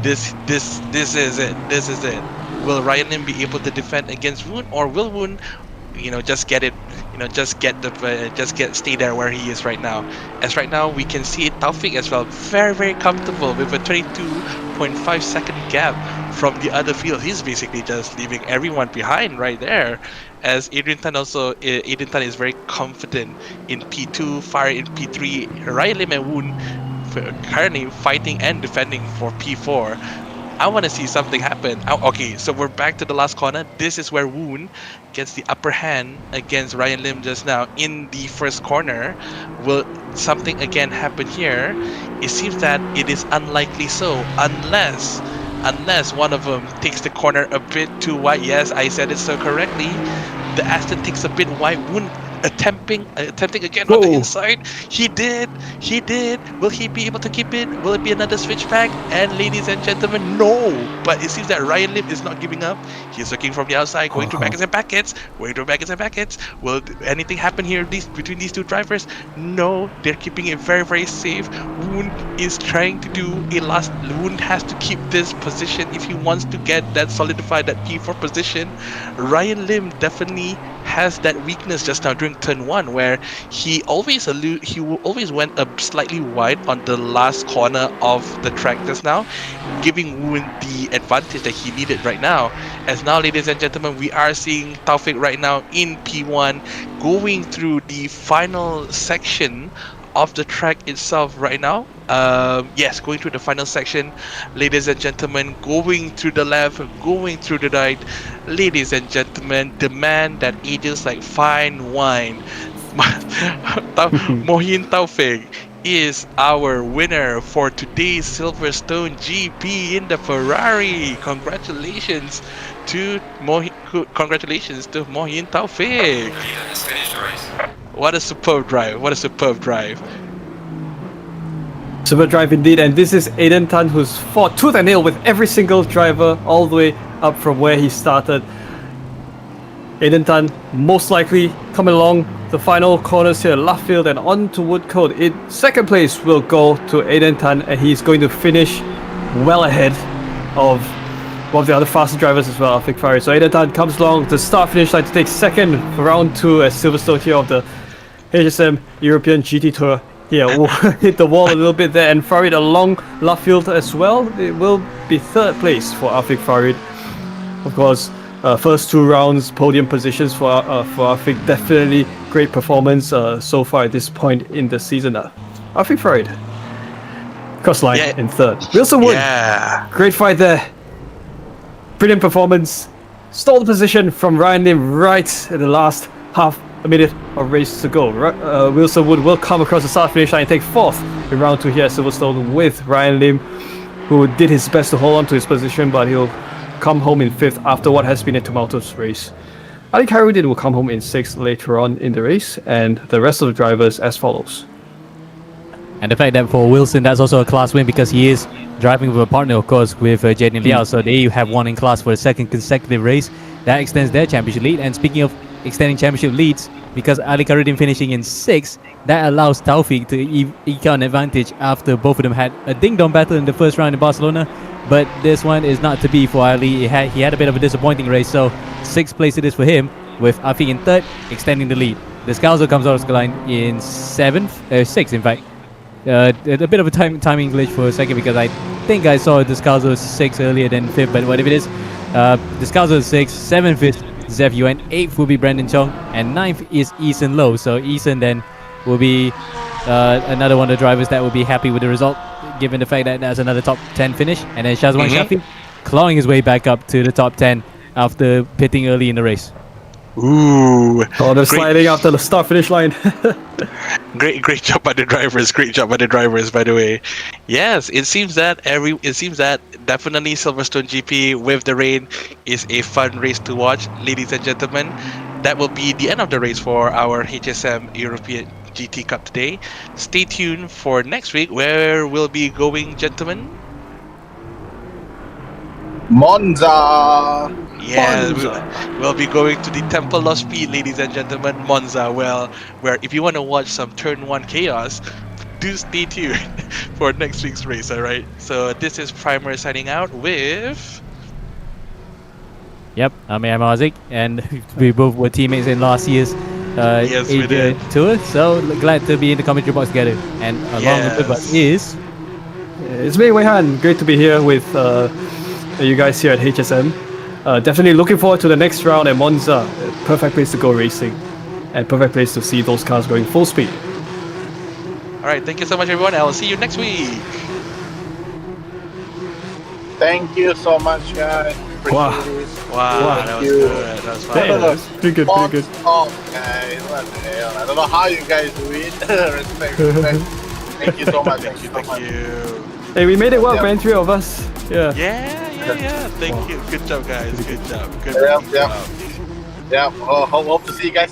This is it. This is it. Will Ryan Lim be able to defend against Woon, or will Woon, just get it, stay there where he is right now? As right now, we can see Taufik as well, very, very comfortable with a 22.5 second gap from the other field. He's basically just leaving everyone behind right there. As Adrian Tan is very confident in P2, Farid in P3, Ryan Lim and Woon currently fighting and defending for P4. I want to see something happen. Okay, so we're back to the last corner. This is where Woon gets the upper hand against Ryan Lim just now in the first corner. Will something again happen here? It seems that it is unlikely so, unless one of them takes the corner a bit too wide. Yes, I said it so correctly. The Aston takes a bit wide. Woon attempting again on the inside. He did. Will he be able to keep it? Will it be another switchback? And ladies and gentlemen, no. But it seems that Ryan Lim is not giving up. He's looking from the outside, going through backets and packets. Will anything happen here between these two drivers? No, they're keeping it very, very safe. Woon is trying to do a last. Woon has to keep this position if he wants to get that solidified, that P4 position. Ryan Lim definitely has that weakness just now during turn 1, where he always went up slightly wide on the last corner of the track just now, giving Woon the advantage that he needed right now. As now, ladies and gentlemen, we are seeing Taufik right now in P1 going through the final section of the track itself right now. Yes, going through the final section, ladies and gentlemen, going through the left, going through the right. Ladies and gentlemen, the man that ages like fine wine, Mohin Taufik, is our winner for today's Silverstone GP in the Ferrari. Congratulations to Mohin Taufik. What a superb drive. Super drive indeed, and this is Aiden Tan, who's fought tooth and nail with every single driver all the way up from where he started. Aiden Tan most likely coming along the final corners here, Luffield and on to Woodcote. In second place will go to Aiden Tan, and he's going to finish well ahead of one of the other faster drivers as well, Afik Farid. So Aiden Tan comes along the start-finish line to take second for round 2 at Silverstone here of the HSM European GT Tour. Yeah, we'll hit the wall a little bit there, and Farid along Luffield as well. It will be third place for Afik Farid. Of course, first 2 rounds podium positions for Afik. Definitely great performance so far at this point in the season. Afik Farid, cross line in third. Wilson Wood, great fight there. Brilliant performance. Stole the position from Ryan Lim right at the last half a minute of race to go. Wilson Wood will come across the start-finish line and take 4th in round 2 here at Silverstone with Ryan Lim, who did his best to hold on to his position, but he'll come home in 5th after what has been a tumultuous race. Ali Khairuddin will come home in 6th later on in the race, and the rest of the drivers as follows. And the fact that for Wilson, that's also a class win because he is driving with a partner, of course, with Jaden Liao. So they have won in class for the 2nd consecutive race. That extends their championship lead. And speaking of extending championship leads, because Ali Khairuddin finishing in 6th, that allows Taufik to eke out an advantage after both of them had a ding-dong battle in the first round in Barcelona. But this one is not to be for Ali. He had a bit of a disappointing race, so 6th place it is for him, with Afik in 3rd, extending the lead. Descalzo comes out of the line in 6th in fact. A bit of a timing glitch for a second because I think I saw Descalzo 6th earlier than 5th, but whatever it is, Descalzo is 6th, 7th is Zev Yuen, 8th will be Brandon Chong, and 9th is Eason Lowe. So Eason then will be another one of the drivers that will be happy with the result, given the fact that that's another top 10 finish. And then Shazwan Shafi clawing his way back up to the top 10 after pitting early in the race. Ooh, Oh, they're great, sliding after the start finish line. great job by the drivers. Great job by the drivers, by the way. Yes, it seems that definitely Silverstone GP with the rain is a fun race to watch, ladies and gentlemen. That will be the end of the race for our HSM European GT Cup today. Stay tuned for next week, where we'll be going, gentlemen. Monza. Yeah, Monza. we'll be going to the Temple of Speed, ladies and gentlemen, Monza. Well, where if you want to watch some Turn 1 chaos, do stay tuned for next week's race, alright? So this is Primer signing out with... Yep, I'm Isaac, and we both were teammates in last year's Yes, we Asia did. tour. So glad to be in the commentary box together. And along with us Yes. is It's me, Weihan. Great to be here with you guys here at HSM. Definitely looking forward to the next round at Monza. Perfect place to go racing, and perfect place to see those cars going full speed. Alright, thank you so much, everyone. I will see you next week. Thank you so much, guys. Wow. Appreciate it. Wow, that was you. good. That was fun. Yeah, that's pretty good, pretty good. Oh, guys. What the hell? I don't know how you guys do it. Respect. Thank you so much. Thank you so Thank much. you. Hey, we made it work, Yeah. man. 3 of us. Yeah. Yeah. Thank you. Good job, guys. Good job. Good Yeah, job. yeah. Yeah. Hope to see you guys